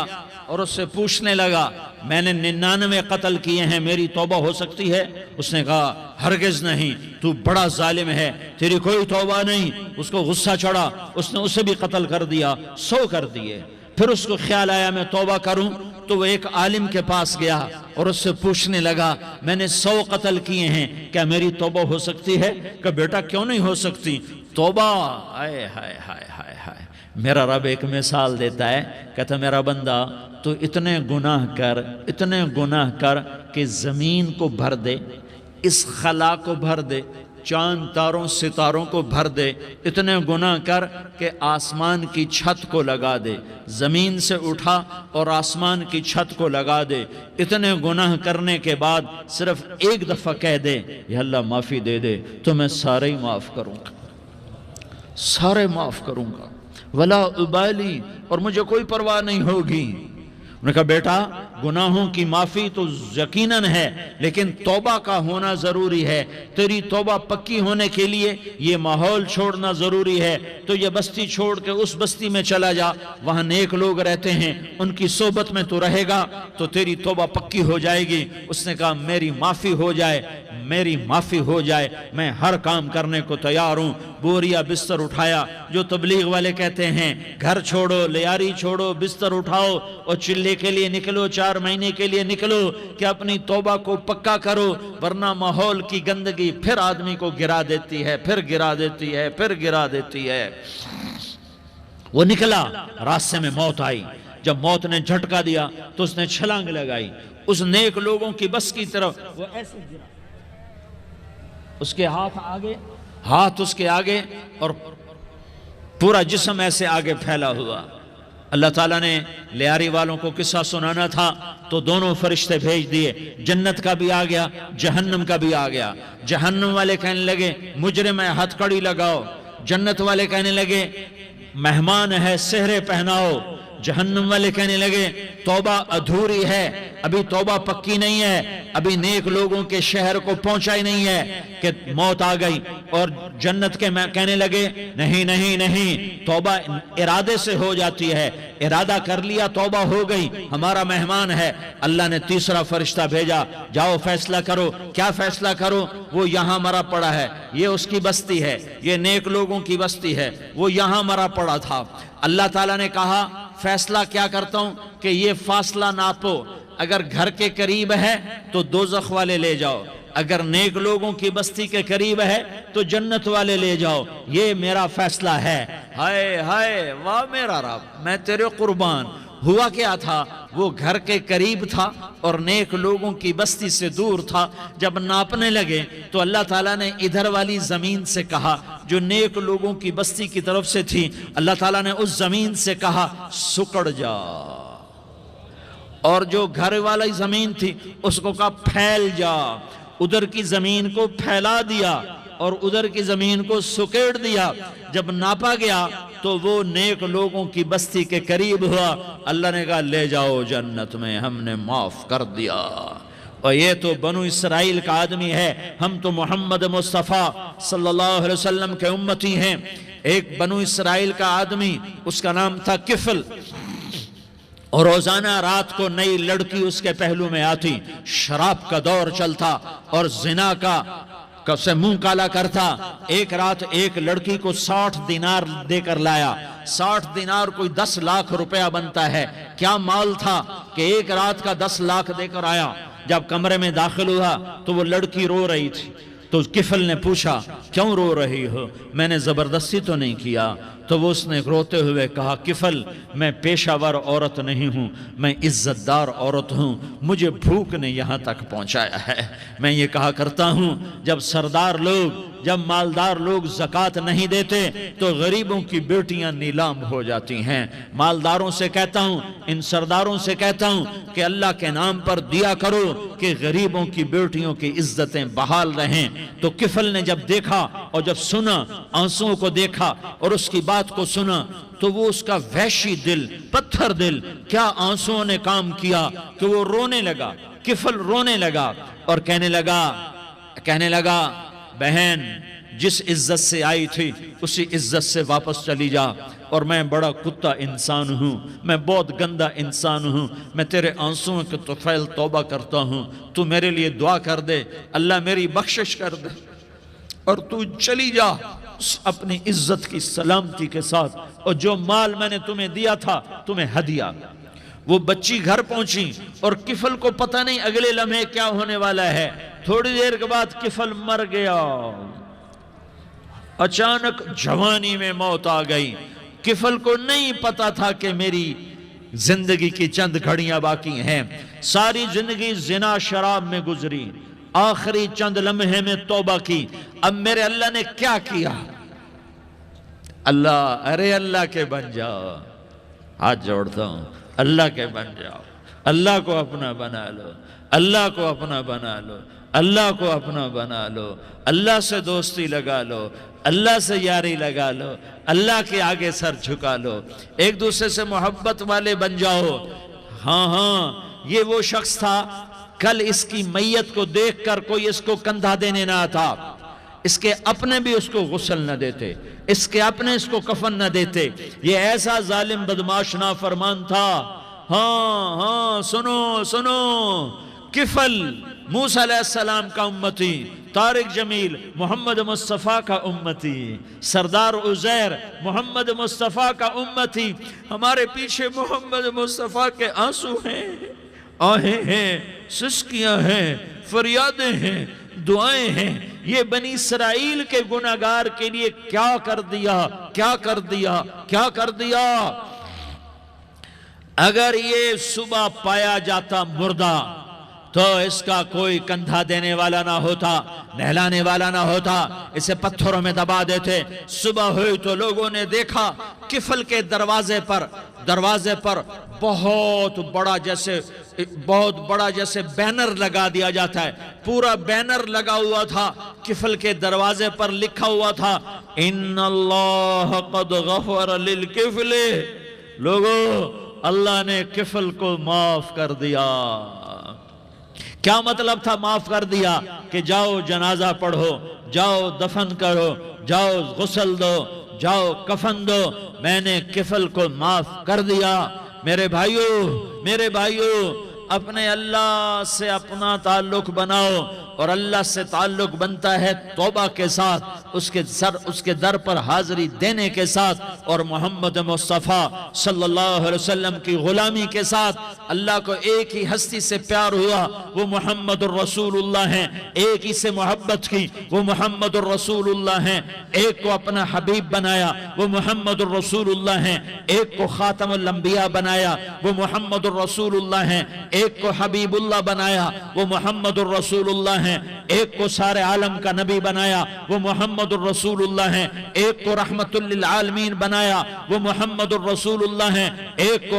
اور اس سے پوچھنے لگا میں نے 99 قتل کیے ہیں، میری توبہ ہو سکتی ہے؟ اس نے کہا ہرگز نہیں، تو بڑا ظالم ہے، تیری کوئی توبہ نہیں۔ اس کو غصہ چڑھا، اس نے اسے بھی قتل کر دیا، 100 کر دیے۔ پھر اس کو خیال آیا میں توبہ کروں، تو وہ ایک عالم کے پاس گیا اور اس سے پوچھنے لگا میں نے 100 قتل کیے ہیں، کیا میری توبہ ہو سکتی ہے؟ کہ بیٹا کیوں نہیں ہو سکتی توبہ؟ آئے ہائے ہائے ہائے ہائے۔ میرا رب ایک مثال دیتا ہے، کہتا میرا بندہ تو اتنے گناہ کر کہ زمین کو بھر دے، اس خلا کو بھر دے، چاند تاروں ستاروں کو بھر دے، اتنے گناہ کر کہ آسمان کی چھت کو لگا دے، زمین سے اٹھا اور آسمان کی چھت کو لگا دے۔ اتنے گناہ کرنے کے بعد صرف ایک دفعہ کہہ دے یا اللہ معافی دے دے، تو میں سارے ہی معاف کروں گا، سارے معاف کروں گا، ولا ابالی، اور مجھے کوئی پرواہ نہیں ہوگی۔ انہوں نے کہا بیٹا گناہوں کی معافی تو یقیناً ہے، لیکن توبہ کا ہونا ضروری ہے۔ تیری توبہ پکی ہونے کے لیے یہ ماحول چھوڑنا ضروری ہے۔ تو یہ بستی چھوڑ کے اس بستی میں چلا جا، وہاں نیک لوگ رہتے ہیں، ان کی صحبت میں تو رہے گا تو تیری توبہ پکی ہو جائے گی۔ اس نے کہا میری معافی ہو جائے، میری معافی ہو جائے، میں ہر کام کرنے کو تیار ہوں۔ بوریا بستر اٹھایا، جو تبلیغ والے کہتے ہیں گھر چھوڑو، لیاری چھوڑو، بستر اٹھاؤ اور چلے کے لیے نکلو، 4 مہینے کے لیے نکلو کہ اپنی توبہ کو پکا کرو، ورنہ ماحول کی گندگی پھر آدمی کو گرا دیتی ہے، پھر گرا دیتی ہے، پھر گرا دیتی ہے۔ وہ نکلا، راستے میں موت آئی۔ جب موت نے جھٹکا دیا تو اس نے چھلانگ لگائی اس نیک لوگوں کی بس کی طرف، وہ ایسے گرا، اس کے ہاتھ اس کے آگے اور پورا جسم ایسے آگے پھیلا ہوا۔ اللہ تعالیٰ نے لیاری والوں کو قصہ سنانا تھا تو دونوں فرشتے بھیج دیے، جنت کا بھی آ گیا، جہنم کا بھی آ گیا۔ جہنم والے کہنے لگے مجرم ہے، ہتھ کڑی لگاؤ۔ جنت والے کہنے لگے مہمان ہے، سہرے پہناؤ۔ جہنم والے کہنے لگے توبہ ادھوری ہے، ابھی توبہ پکی نہیں ہے، ابھی نیک لوگوں کے شہر کو پہنچا ہی نہیں ہے کہ موت آ گئی۔ اور جنت کے کہنے لگے نہیں نہیں نہیں، توبہ ارادے سے ہو جاتی ہے، ارادہ کر لیا توبہ ہو گئی، ہمارا مہمان ہے۔ اللہ نے تیسرا فرشتہ بھیجا، جاؤ فیصلہ کرو۔ کیا فیصلہ کرو؟ وہ یہاں مرا پڑا ہے، یہ اس کی بستی ہے، یہ نیک لوگوں کی بستی ہے، وہ یہاں مرا پڑا تھا۔ اللہ تعالیٰ نے کہا فیصلہ کیا کرتا ہوں کہ یہ فاصلہ ناپو، اگر گھر کے قریب ہے تو دوزخ والے لے جاؤ، اگر نیک لوگوں کی بستی کے قریب ہے تو جنت والے لے جاؤ، یہ میرا فیصلہ ہے۔ ہائے ہائے واہ میرا رب، میں تیرے قربان۔ ہوا کیا تھا، وہ گھر کے قریب تھا اور نیک لوگوں کی بستی سے دور تھا۔ جب ناپنے لگے تو اللہ تعالیٰ نے ادھر والی زمین سے کہا جو نیک لوگوں کی بستی کی طرف سے تھی، اللہ تعالیٰ نے اس زمین سے کہا سکڑ جا، اور جو گھر والی زمین تھی اس کو کہا پھیل جا۔ ادھر کی زمین کو پھیلا دیا اور ادھر کی زمین کو سکیڑ دیا۔ جب ناپا گیا تو وہ نیک لوگوں کی بستی کے قریب ہوا۔ اللہ نے کہا لے جاؤ جنت میں، ہم نے معاف کر دیا۔ اور یہ تو بنو اسرائیل کا آدمی ہے، ہم تو محمد مصطفیٰ صلی اللہ علیہ وسلم کے امتی ہیں۔ ایک بنو اسرائیل کا آدمی، اس کا نام تھا کفل، اور روزانہ رات کو نئی لڑکی اس کے پہلو میں آتی، شراب کا دور چلتا اور زنا کا سے منہ کالا کرتا۔ ایک رات ایک لڑکی کو 60 دینار دے کر لایا۔ 60 دینار کوئی 10 لاکھ روپیہ بنتا ہے۔ کیا مال تھا کہ ایک رات کا 10 لاکھ دے کر آیا۔ جب کمرے میں داخل ہوا تو وہ لڑکی رو رہی تھی، تو کفل نے پوچھا کیوں رو رہی ہو، میں نے زبردستی تو نہیں کیا؟ تو وہ اس نے روتے ہوئے کہا کفل میں پیشہ ور عورت نہیں ہوں، میں عزت دار عورت ہوں، مجھے بھوک نے یہاں تک پہنچایا ہے۔ میں یہ کہا کرتا ہوں جب سردار لوگ، جب مالدار لوگ زکوٰۃ نہیں دیتے تو غریبوں کی بیٹیاں نیلام ہو جاتی ہیں۔ مالداروں سے کہتا ہوں، ان سرداروں سے کہتا ہوں کہ اللہ کے نام پر دیا کرو کہ غریبوں کی بیٹیوں کی عزتیں بحال رہیں۔ تو کفل نے جب دیکھا اور جب سنا، آنسوؤں کو دیکھا اور اس کی بات کو سنا، تو وہ اس کا وحشی دل، پتھر دل، کیا آنسوؤں نے کام کیا کہ وہ رونے لگا۔ کفل رونے لگا اور کہنے لگا بہن جس عزت سے آئی تھی اسی عزت سے واپس چلی جا، اور میں بڑا کتا انسان ہوں، میں بہت گندا انسان ہوں، میں تیرے آنسوؤں کے طفیل توبہ کرتا ہوں، تو میرے لیے دعا کر دے، اللہ میری بخشش کر دے، اور تو چلی جا اپنی عزت کی سلامتی کے ساتھ، اور جو مال میں نے تمہیں دیا تھا تمہیں ہدیہ۔ وہ بچی گھر پہنچی اور کفل کو پتہ نہیں اگلے لمحے کیا ہونے والا ہے۔ تھوڑی دیر کے بعد کفل مر گیا، اچانک جوانی میں موت آ گئی۔ کفل کو نہیں پتا تھا کہ میری زندگی کی چند گھڑیاں باقی ہیں۔ ساری زندگی زنا شراب میں گزری، آخری چند لمحے میں توبہ کی۔ اب میرے اللہ نے کیا کیا؟ اللہ کے بن جاؤ، ہاتھ جوڑتا ہوں، اللہ کے بن جاؤ، اللہ کو اپنا بنا لو، اللہ کو اپنا بنا لو، اللہ کو اپنا بنا لو، اللہ سے دوستی لگا لو، اللہ سے یاری لگا لو، اللہ کے آگے سر جھکا لو، ایک دوسرے سے محبت والے بن جاؤ۔ ہاں یہ وہ شخص تھا، کل اس کی میت کو دیکھ کر کوئی اس کو کندھا دینے نہ آتا، اس کے اپنے بھی اس کو غسل نہ دیتے، اس کے اپنے اس کو کفن نہ دیتے۔ یہ ایسا ظالم بدماش نافرمان تھا۔ ہاں سنو، کفل موسیٰ علیہ السلام کا امتی، طارق جمیل محمد مصطفیٰ کا امتی، سردار عزیر محمد مصطفیٰ کا امتی۔ ہمارے پیچھے محمد مصطفیٰ کے آنسو ہیں، آہیں ہیں، سسکیاں ہیں، فریادیں ہیں، دعائیں ہیں۔ یہ بنی اسرائیل کے گناہگار کے لیے کیا کر دیا۔ اگر یہ صبح پایا جاتا مردہ تو اس کا کوئی کندھا دینے والا نہ ہوتا، نہلانے والا نہ ہوتا، اسے پتھروں میں دبا دیتے۔ صبح ہوئی تو لوگوں نے دیکھا کفل کے دروازے پر بہت بڑا جیسے بینر لگا دیا جاتا ہے، پورا بینر لگا ہوا تھا، کفل کے دروازے پر لکھا ہوا تھا ان اللہ قد غفر للکفل۔ لوگوں، اللہ نے کفل کو معاف کر دیا۔ کیا مطلب تھا معاف کر دیا؟ کہ جاؤ جنازہ پڑھو، جاؤ دفن کرو، جاؤ غسل دو، جاؤ کفن دو، میں نے کفل کو معاف کر دیا۔ میرے بھائیو، اپنے اللہ سے اپنا تعلق بناؤ، اور اللہ سے تعلق بنتا ہے توبہ کے ساتھ، اس کے در پر حاضری دینے کے ساتھ، اور محمد مصطفیٰ صلی اللہ علیہ وسلم کی غلامی کے ساتھ۔ اللہ کو ایک ہی ہستی سے پیار ہوا، وہ محمد الرسول اللہ ہیں، ایک ہی سے محبت کی، وہ محمد الرسول اللہ ہیں، ایک کو اپنا حبیب بنایا، وہ محمد الرسول اللہ ہیں، ایک کو خاتم الانبیاء بنایا، وہ محمد الرسول اللہ ہیں، ایک کو حبیب اللہ بنایا، وہ محمد الرسول اللہ ہیں، ایک کو سارے عالم کا نبی بنایا، وہ محمد الرسول اللہ ہیں، ایک کو رحمت للعالمین بنایا، وہ محمد الرسول اللہ ہیں، ایک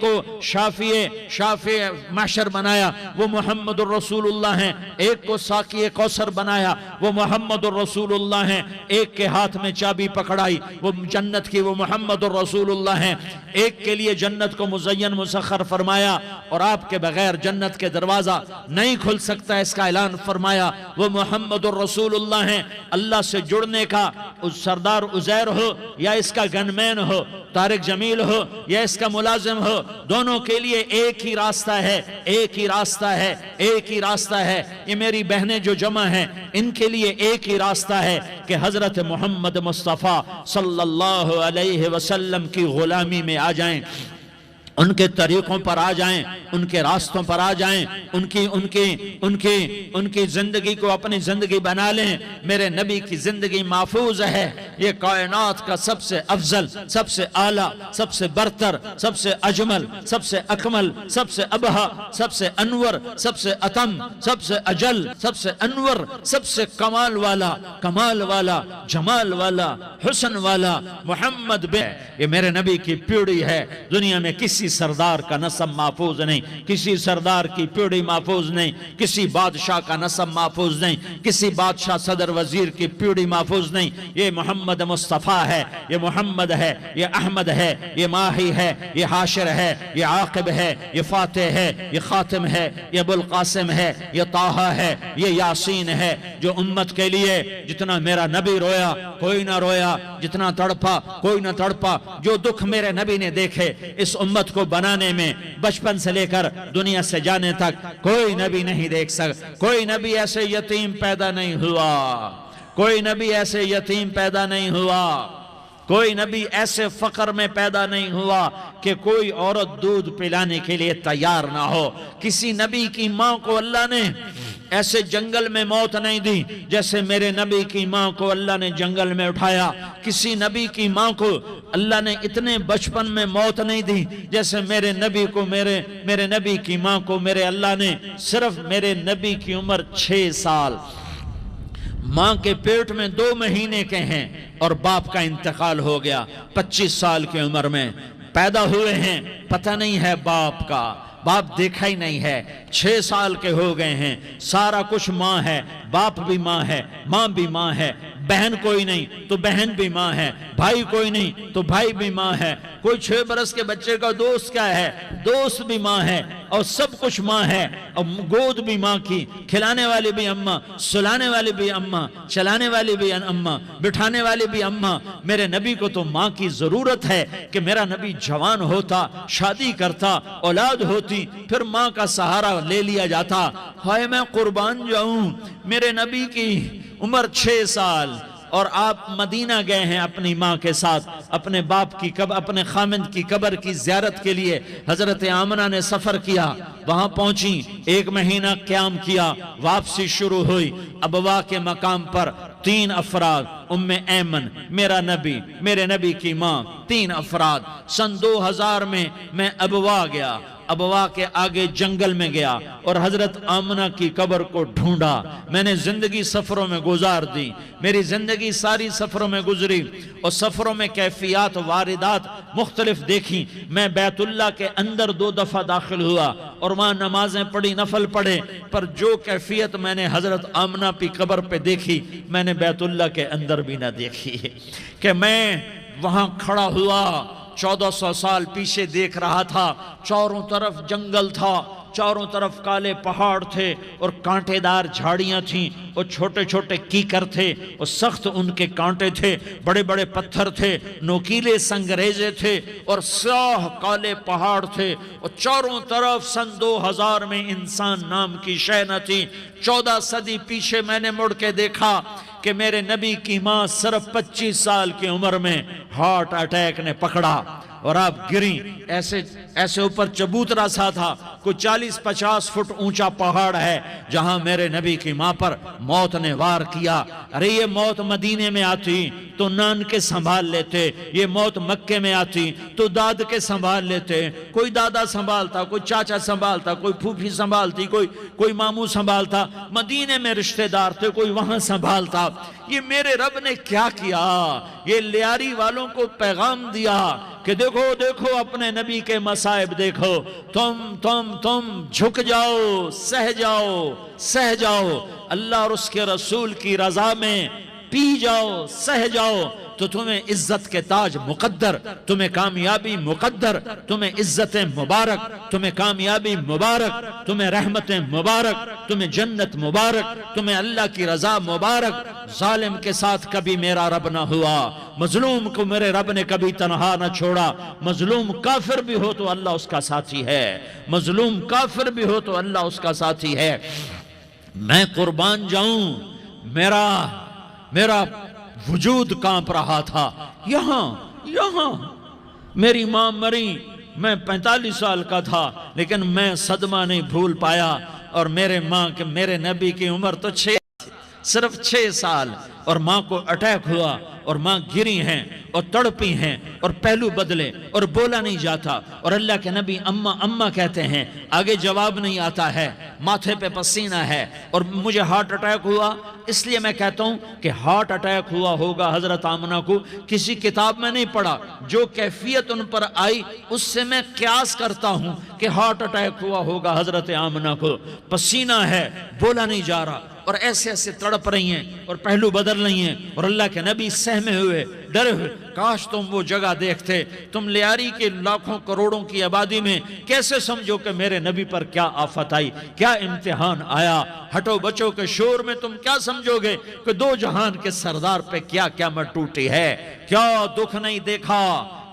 کو شافع محشر بنایا، وہ محمد الرسول اللہ ہیں، ایک کو ساقی کوثر بنایا، وہ محمد الرسول اللہ ہیں، ایک کے ہاتھ میں چابی پکڑائی، وہ جنت کی، وہ محمد الرسول اللہ ہیں، ایک کے لیے جنت کو مزین مسخر فرمایا، اور آپ کے بغیر جنت کے دروازہ نہیں کھل سکتا، اس کا اعلان فرمایا، وہ محمد الرسول اللہ ہیں۔ اللہ سے جڑنے کا سردار عزیر ہو یا اس کا گنمین ہو، طارق جمیل ہو یا اس کا ملازم ہو، دونوں کے لیے ایک ہی راستہ ہے، ایک ہی راستہ ہے، ایک ہی راستہ ہے۔ یہ میری بہنیں جو جمع ہیں، ان کے لیے ایک ہی راستہ ہے کہ حضرت محمد مصطفیٰ صلی اللہ علیہ وسلم کی غلامی میں آ جائیں، ان کے طریقوں پر آ جائیں، ان کے راستوں پر آ جائیں، ان کی زندگی کو اپنی زندگی بنا لیں۔ میرے نبی کی زندگی محفوظ ہے، یہ کائنات کا سب سے افضل، سب سے اعلیٰ، سب سے برتر، سب سے اجمل، سب سے اکمل، سب سے ابہا، سب سے انور، سب سے اتم، سب سے اجل، سب سے انور، سب سے کمال والا، جمال والا، حسن والا محمد یہ میرے نبی کی پیڑھی ہے۔ دنیا میں کسی سردار کا نسب محفوظ نہیں، کسی سردار کی پیڑھی محفوظ نہیں، کسی بادشاہ کا نسب محفوظ نہیں، کسی بادشاہ صدر وزیر کی پیڑھی محفوظ نہیں۔ یہ محمد مصطفیٰ ہے، یہ محمد ہے، یہ احمد ہے، یہ ماہی ہے، یہ حاشر ہے، یہ عاقب ہے، یہ فاتح ہے، یہ خاتم ہے، یہ ابو القاسم ہے، یہ طٰہٰ ہے، یہ یاسین ہے۔ جو امت کے لیے جتنا میرا نبی رویا کوئی نہ رویا، جتنا تڑپا کوئی نہ تڑپا، جو دکھ میرے نبی نے دیکھے اس امت کو بنانے میں، بچپن سے لے کر دنیا سے جانے تک کوئی نبی نہیں دیکھ سکتا۔ کوئی نبی ایسے یتیم پیدا نہیں ہوا، کوئی نبی ایسے یتیم پیدا نہیں ہوا، کوئی نبی ایسے فقر میں پیدا نہیں ہوا کہ کوئی عورت دودھ پلانے کے لیے تیار نہ ہو۔ کسی نبی کی ماں کو اللہ نے ایسے جنگل میں موت نہیں دی جیسے میرے نبی کی ماں کو اللہ نے جنگل میں اٹھایا۔ کسی نبی کی ماں کو اللہ نے اتنے بچپن میں موت نہیں دی جیسے میرے نبی کو، میرے نبی کی ماں کو میرے اللہ نے صرف میرے نبی کی عمر 6 سال، ماں کے پیٹ میں 2 مہینے کے ہیں، اور باپ کا انتقال ہو گیا 25 سال کی عمر میں۔ پیدا ہوئے ہیں، پتہ نہیں ہے باپ کا، باپ دیکھا ہی نہیں ہے، 6 سال کے ہو گئے ہیں، سارا کچھ ماں ہے، باپ بھی ماں ہے، ماں بھی ماں ہے، بہن کوئی نہیں تو بہن بھی ماں ہے، بھائی کوئی نہیں تو بھائی بھی ماں ہے، کوئی 6 برس کے بچے کا دوست کیا ہے، دوست بھی ماں ہے، اور سب کچھ ماں ہے، اور گود بھی ماں کی، کھلانے والی بھی اماں، سلانے والی بھی اماں، چلانے والی بھی اماں، بٹھانے والی بھی اماں۔ میرے نبی کو تو ماں کی ضرورت ہے کہ میرا نبی جوان ہوتا، شادی کرتا، اولاد ہوتی، پھر ماں کا سہارا لے لیا جاتا۔ ہائے میں قربان جاؤں، میرے نبی کی عمر 6 سال، اور آپ مدینہ گئے ہیں اپنی ماں کے ساتھ، اپنے باپ کی اپنے خامند کی قبر کی زیارت کے لیے حضرت آمنہ نے سفر کیا، وہاں پہنچی، 1 مہینہ قیام کیا، واپسی شروع ہوئی۔ ابوا کے مقام پر 3 افراد، ام ایمن، میرا نبی، میرے نبی کی ماں، 3 افراد۔ سن 2000 میں ابوا گیا، ابوا کے آگے جنگل میں گیا اور حضرت آمنہ کی قبر کو ڈھونڈا۔ میں نے زندگی سفروں میں گزار دی، میری زندگی ساری سفروں میں گزری، اور سفروں میں کیفیات واردات مختلف دیکھی۔ میں بیت اللہ کے اندر 2 دفعہ داخل ہوا اور وہاں نمازیں پڑھی، نفل پڑھے، پر جو کیفیت میں نے حضرت آمنہ کی قبر پہ دیکھی میں نے بیت اللہ کے اندر بھی نہ دیکھی ہے، کہ میں وہاں کھڑا ہوا 1400 سال پیچھے دیکھ رہا تھا، چاروں طرف جنگل تھا، چاروں طرف کالے پہاڑ تھے اور کانٹے دار جھاڑیاں تھیں اور چھوٹے چھوٹے کیکر تھے اور سخت ان کے کانٹے تھے، بڑے بڑے پتھر تھے، نوکیلے سنگریزے تھے اور سیاہ کالے پہاڑ تھے، اور چاروں طرف سن 2000 میں انسان نام کی شے نہ تھی۔ 14 صدی پیچھے میں نے مڑ کے دیکھا کہ میرے نبی کی ماں صرف 25 سال کی عمر میں ہارٹ اٹیک نے پکڑا اور آپ گریں، ایسے اوپر چبوترا سا تھا، کوئی 40-50 فٹ اونچا پہاڑ ہے جہاں میرے نبی کی ماں پر موت نے وار کیا۔ ارے یہ موت مدینے میں آتی تو نان کے سنبھال لیتے، یہ موت مکے میں آتی تو داد کے سنبھال لیتے، کوئی دادا سنبھالتا، کوئی چاچا سنبھالتا، کوئی پھوپھی سنبھالتی، کوئی ماموں سنبھالتا، مدینے میں رشتہ دار تھے، کوئی وہاں سنبھالتا۔ یہ میرے رب نے کیا کیا؟ یہ لیاری والوں کو پیغام دیا کہ دیکھو دیکھو اپنے نبی کے مصائب دیکھو، تم جھک جاؤ، سہ جاؤ، اللہ اور اس کے رسول کی رضا میں پی جاؤ، سہ جاؤ، تو تمہیں عزت کے تاج مقدر، تمہیں کامیابی مقدر، تمہیں عزتیں مبارک، تمہیں کامیابی مبارک، تمہیں رحمتیں مبارک، تمہیں جنت مبارک، تمہیں اللہ کی رضا مبارک۔ ظالم کے ساتھ کبھی میرا رب نہ ہوا، مظلوم کو میرے رب نے کبھی تنہا نہ چھوڑا۔ مظلوم کافر بھی ہو تو اللہ اس کا ساتھی ہے، مظلوم کافر بھی ہو تو اللہ اس کا ساتھی ہے۔ میں قربان جاؤں، میرا وجود کانپ رہا تھا۔ یہاں میری ماں مری، میں 45 سال کا تھا، لیکن میں صدمہ نہیں بھول پایا، اور میرے نبی کی عمر تو صرف 6 سال، اور ماں کو اٹیک ہوا اور ماں گری ہیں اور تڑپی ہیں اور پہلو بدلے اور بولا نہیں جاتا، اور اللہ کے نبی اماں اماں کہتے ہیں، آگے جواب نہیں آتا ہے، ماتھے پہ پسینہ ہے، اور مجھے ہارٹ اٹیک ہوا۔ اس لیے میں کہتا ہوں کہ ہارٹ اٹیک ہوا ہوگا حضرت آمنہ کو، کسی کتاب میں نہیں پڑھا، جو کیفیت ان پر آئی اس سے میں قیاس کرتا ہوں کہ ہارٹ اٹیک ہوا ہوگا حضرت آمنہ کو۔ پسینہ ہے، بولا نہیں جا رہا، اور ایسے تڑپ رہی ہیں اور پہلو بدل رہی ہیں، اور اللہ کے نبی سہمے ہوئے، ڈرے ہوئے۔ کاش تم وہ جگہ دیکھتے، تم لیاری کے لاکھوں کروڑوں کی آبادی میں کیسے سمجھو کہ میرے نبی پر کیا آفت آئی، کیا امتحان آیا۔ ہٹو بچوں کے شور میں تم کیا سمجھو گے کہ 2 جہان کے سردار پہ کیا قیامت ٹوٹی ہے۔ کیا دکھ نہیں دیکھا،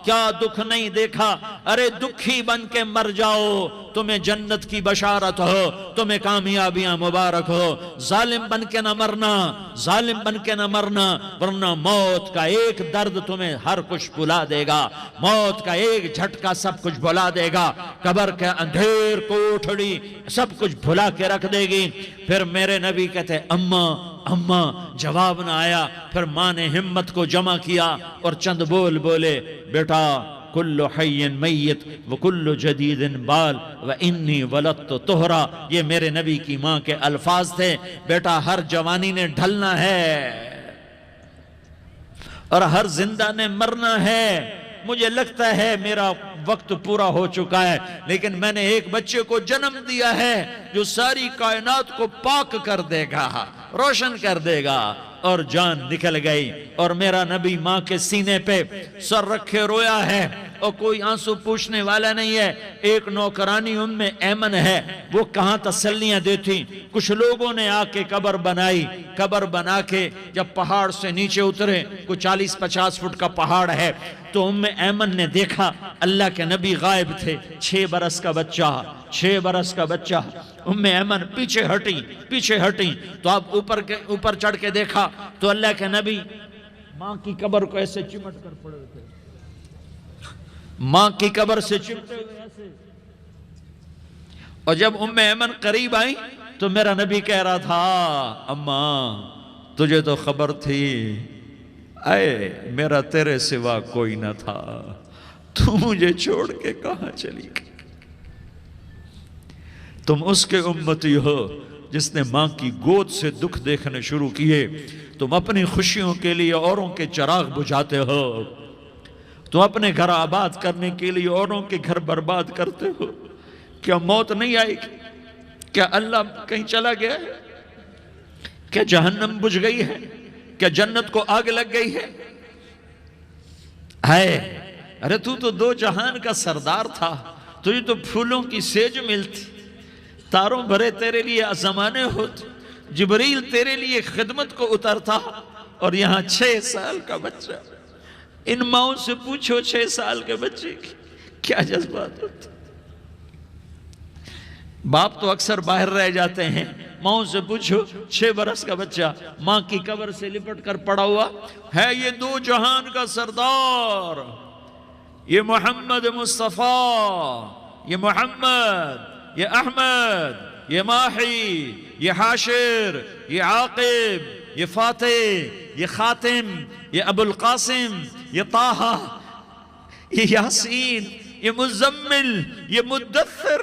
کیا دکھ نہیں دیکھا۔ ارے دکھی بن کے مر جاؤ، تمہیں جنت کی بشارت ہو، تمہیں کامیابیاں مبارک ہو۔ ظالم بن کے نہ مرنا، ظالم بن کے نہ مرنا، ورنہ موت کا ایک درد تمہیں ہر کچھ بھلا دے گا، موت کا ایک جھٹکا سب کچھ بھلا دے گا، قبر کے اندھیر کوٹھڑی سب کچھ بھلا کے رکھ دے گی۔ پھر میرے نبی کہتے اماں، جواب نہ آیا۔ پھر ماں نے ہمت کو جمع کیا اور چند بولے، بیٹا کل حی میت وکل جدید بال وانی ولدت طہرا۔ یہ میرے نبی کی ماں کے الفاظ تھے، بیٹا ہر جوانی نے ڈھلنا ہے اور ہر زندہ نے مرنا ہے۔ مجھے لگتا ہے میرا وقت پورا ہو چکا ہے، لیکن میں نے ایک بچے کو جنم دیا ہے جو ساری کائنات کو پاک کر دے گا، روشن کر دے گا۔ اور جان نکل گئی، اور میرا نبی ماں کے سینے پہ سر رکھے رویا ہے، اور کوئی آنسو پوچھنے والا نہیں ہے۔ ایک نوکرانی ام ایمن ہے، وہ کہاں تسلیاں دیتی۔ کچھ لوگوں نے آ کے قبر بنائی، قبر بنا کے جب پہاڑ سے نیچے اترے، کوئی 40-50 فٹ کا پہاڑ ہے، تو ام ایمن نے دیکھا اللہ کے نبی غائب تھے، 6 برس کا بچہ۔ ام ایمن پیچھے ہٹی تو آپ اوپر چڑھ کے دیکھا تو اللہ کے نبی ماں کی قبر کو ایسے چمٹ کر پڑے تھے، ماں کی قبر سے چمٹے ہوئے ایسے۔ اور جب ام ایمن قریب آئی تو میرا نبی کہہ رہا تھا، اماں تجھے تو خبر تھی، اے میرا تیرے سوا کوئی نہ تھا، تو مجھے چھوڑ کے کہاں چلی گئی۔ تم اس کے امتی ہو جس نے ماں کی گود سے دکھ دیکھنے شروع کیے، تم اپنی خوشیوں کے لیے اوروں کے چراغ بجھاتے ہو، تم اپنے گھر آباد کرنے کے لیے اوروں کے گھر برباد کرتے ہو۔ کیا موت نہیں آئے گی؟ کیا اللہ کہیں چلا گیا ہے؟ کیا جہنم بجھ گئی ہے؟ کیا جنت کو آگ لگ گئی ہے؟ ارے تو 2 جہان کا سردار تھا، تجھے تو پھولوں کی سیج ملتی، تاروں بھرے تیرے لیے زمانے ہوتے، جبریل تیرے لیے خدمت کو اترتا، اور یہاں 6 سال کا بچہ۔ ان ماؤں سے پوچھو 6 سال کے بچے کی کیا جذبات ہوتے۔ باپ تو اکثر باہر رہ جاتے ہیں، ماؤں سے پوچھو 6 برس کا بچہ ماں کی قبر سے لپٹ کر پڑا ہوا ہے، یہ 2 جہان کا سردار، یہ محمد مصطفیٰ، یہ محمد، یہ احمد، یہ ماہی، یہ حاشر، یہ عاقب، یہ فاتح، یہ خاتم، یہ ابو القاسم، یہ طٰہٰ، یہ یاسین، یہ مزمل، یہ مدثر،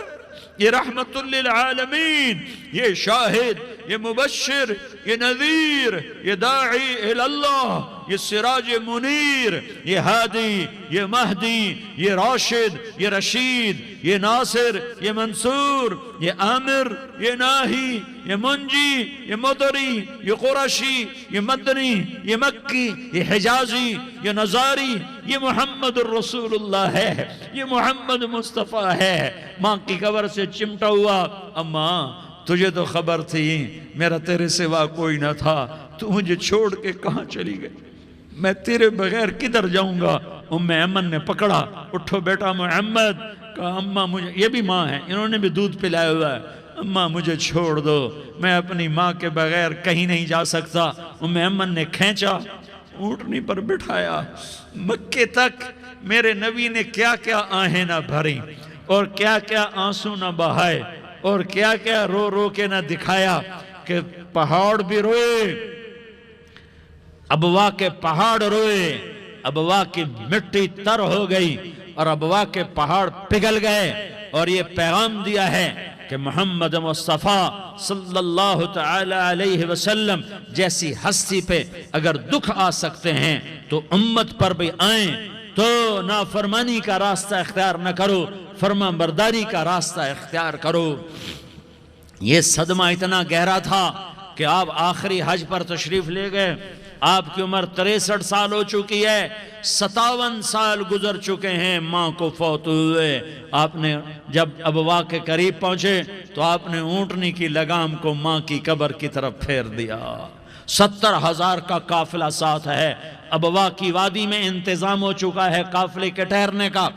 یہ رحمت للعالمین، یہ شاہد، یہ مبشر، یہ نذیر، یہ داعی اللہ، یہ سراج منیر، یہ ہادی، یہ مہدی، یہ راشد، یہ رشید، یہ ناصر، یہ منصور، یہ عامر، یہ ناہی، یہ منجی، یہ مدری، یہ قرشی، یہ مدنی، یہ مکی، یہ حجازی، یہ نظاری، یہ محمد الرسول اللہ ہے، یہ محمد مصطفیٰ ہے۔ ماں کی قبر سے چمٹا ہوا، اماں تجھے تو خبر تھی میرا تیرے سوا کوئی نہ تھا، تو مجھے چھوڑ کے کہاں چلی گئی، میں تیرے بغیر کدھر جاؤں گا۔ ام ایمن نے پکڑا، اٹھو بیٹا محمد، کہا اماں مجھے، یہ بھی ماں ہے، انہوں نے بھی دودھ پلایا ہوا ہے، اماں مجھے چھوڑ دو، میں اپنی ماں کے بغیر کہیں نہیں جا سکتا۔ ام ایمن نے کھینچا، اونٹنی پر بٹھایا، مکے تک میرے نبی نے کیا کیا آہیں نہ بھری، اور کیا کیا آنسو نہ بہائے، اور کیا کیا رو رو کے نہ دکھایا، کہ پہاڑ بھی روئے، ابوا کے پہاڑ روئے، ابوا کی مٹی تر ہو گئی، اور ابوا کے پہاڑ پگھل گئے، اور یہ پیغام دیا ہے کہ محمد مصطفیٰ صلی اللہ تعالی علیہ وسلم جیسی ہستی پہ اگر دکھ آ سکتے ہیں تو امت پر بھی آئیں، تو نافرمانی کا راستہ اختیار نہ کرو، فرما برداری کا راستہ اختیار کرو۔ یہ صدمہ اتنا گہرا تھا کہ آپ آخری حج پر تشریف لے گئے، آپ کی عمر 63 سال ہو چکی ہے، 57 سال گزر چکے ہیں ماں کو فوت ہوئے۔ آپ نے جب ابوا کے قریب پہنچے تو آپ نے اونٹنی کی لگام کو ماں کی قبر کی طرف پھیر دیا۔ 70,000 کا قافلہ ساتھ ہے، ابوا کی وادی میں انتظام ہو چکا ہے قافلے کے ٹھہرنے کا۔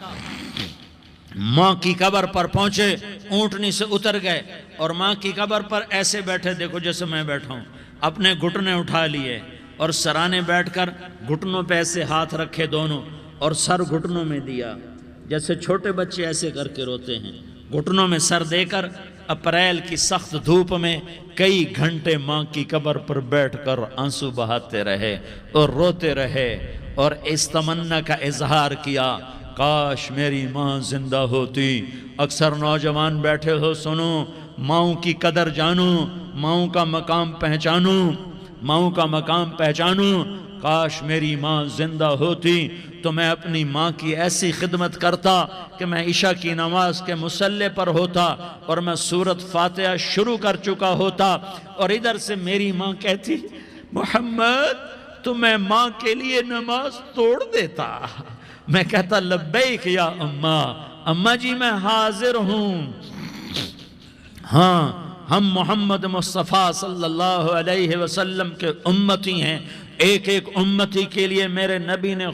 ماں کی قبر پر پہنچے، اونٹنی سے اتر گئے، اور ماں کی قبر پر ایسے بیٹھے، دیکھو جیسے میں بیٹھا ہوں، اپنے گھٹنے اٹھا لیے، اور سرانے بیٹھ کر گھٹنوں پہ ایسے ہاتھ رکھے دونوں، اور سر گھٹنوں میں دیا، جیسے چھوٹے بچے ایسے کر کے روتے ہیں، گھٹنوں میں سر دے کر اپریل کی سخت دھوپ میں کئی گھنٹے ماں کی قبر پر بیٹھ کر آنسو بہاتے رہے اور روتے رہے، اور اس تمنا کا اظہار کیا، کاش میری ماں زندہ ہوتی۔ اکثر نوجوان بیٹھے ہو، سنو، ماؤں کی قدر جانو، ماؤں کا مقام پہچانو، ماؤں کا مقام پہچانو۔ کاش میری ماں زندہ ہوتی تو میں اپنی ماں کی ایسی خدمت کرتا کہ میں عشاء کی نماز کے مصلی پر ہوتا اور میں سورۃ فاتحہ شروع کر چکا ہوتا، اور ادھر سے میری ماں کہتی محمد تو میں ماں کے لیے نماز توڑ دیتا۔ میں کہتا لبیک یا اماں، اماں جی میں حاضر ہوں۔ ہاں، ہم محمد مصطفیٰ صلی اللہ علیہ وسلم کے امتی ہیں، ایک ایک امتی کے لیے میرے نبی نے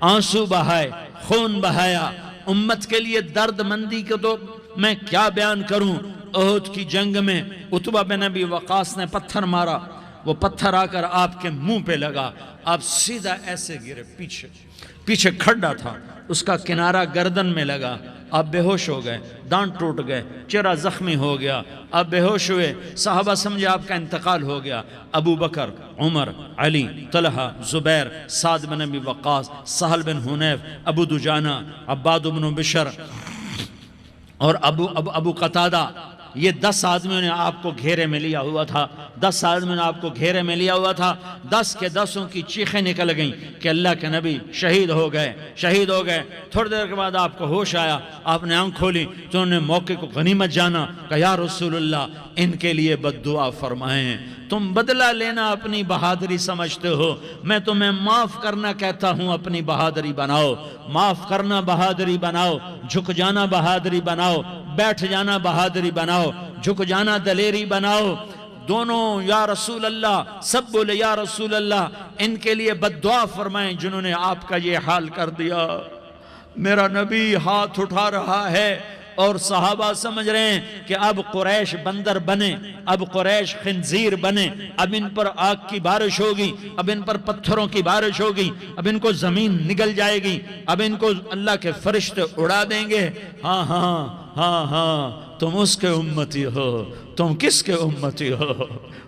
آنسو بہائے، خون بہایا، امت کے لیے درد مندی کو تو میں کیا بیان کروں۔ احد کی جنگ میں عتبہ بن ابی وقاص نے پتھر مارا، وہ پتھر آ کر آپ کے منہ پہ لگا، آپ سیدھا ایسے گرے، پیچھے کھڈا تھا، اس کا کنارہ گردن میں لگا، آپ بے ہوش ہو گئے، دانت ٹوٹ گئے، چہرہ زخمی ہو گیا، آپ بے ہوش ہوئے، صحابہ سمجھے آپ کا انتقال ہو گیا۔ ابو بکر، عمر، علی، طلحہ، زبیر، سعد بن ابی وقاص، سہل بن حنیف، ابو دجانہ، عباد بن بشر اور ابو قتادہ، یہ 10 آدمیوں نے آپ کو گھیرے میں لیا ہوا تھا، 10 آدمیوں نے آپ کو گھیرے میں لیا ہوا تھا، 10 کے 10 کی چیخیں نکل گئیں کہ اللہ کے نبی شہید ہو گئے۔ تھوڑی دیر کے بعد آپ کو ہوش آیا، آپ نے آنکھ کھولی تو انہوں نے موقع کو غنیمت جانا کہ یا رسول اللہ ان کے لیے بد دعا فرمائیں، تم بدلہ لینا اپنی بہادری سمجھتے ہو، میں تمہیں معاف کرنا کہتا ہوں اپنی بہادری بناؤ۔ معاف کرنا بہادری بناؤ، جھک جانا بہادری بناؤ، بیٹھ جانا بہادری بناؤ، جھک جانا دلیری بناؤ۔ دونوں یا رسول اللہ، سب بولے یا رسول اللہ۔ ان کے لیے بد دعا فرمائیں جنہوں نے آپ کا یہ حال کر دیا۔ میرا نبی ہاتھ اٹھا رہا ہے اور صحابہ سمجھ رہے ہیں کہ اب قریش بندر بنے، اب قریش خنزیر بنے، اب ان پر آگ کی بارش ہوگی، اب ان پر پتھروں کی بارش ہوگی، اب ان کو زمین نگل جائے گی، اب ان کو اللہ کے فرشتے اڑا دیں گے۔ ہاں ہاں ہاں ہاں، تم اس کے امتی ہو۔ تم کس کے امتی ہو؟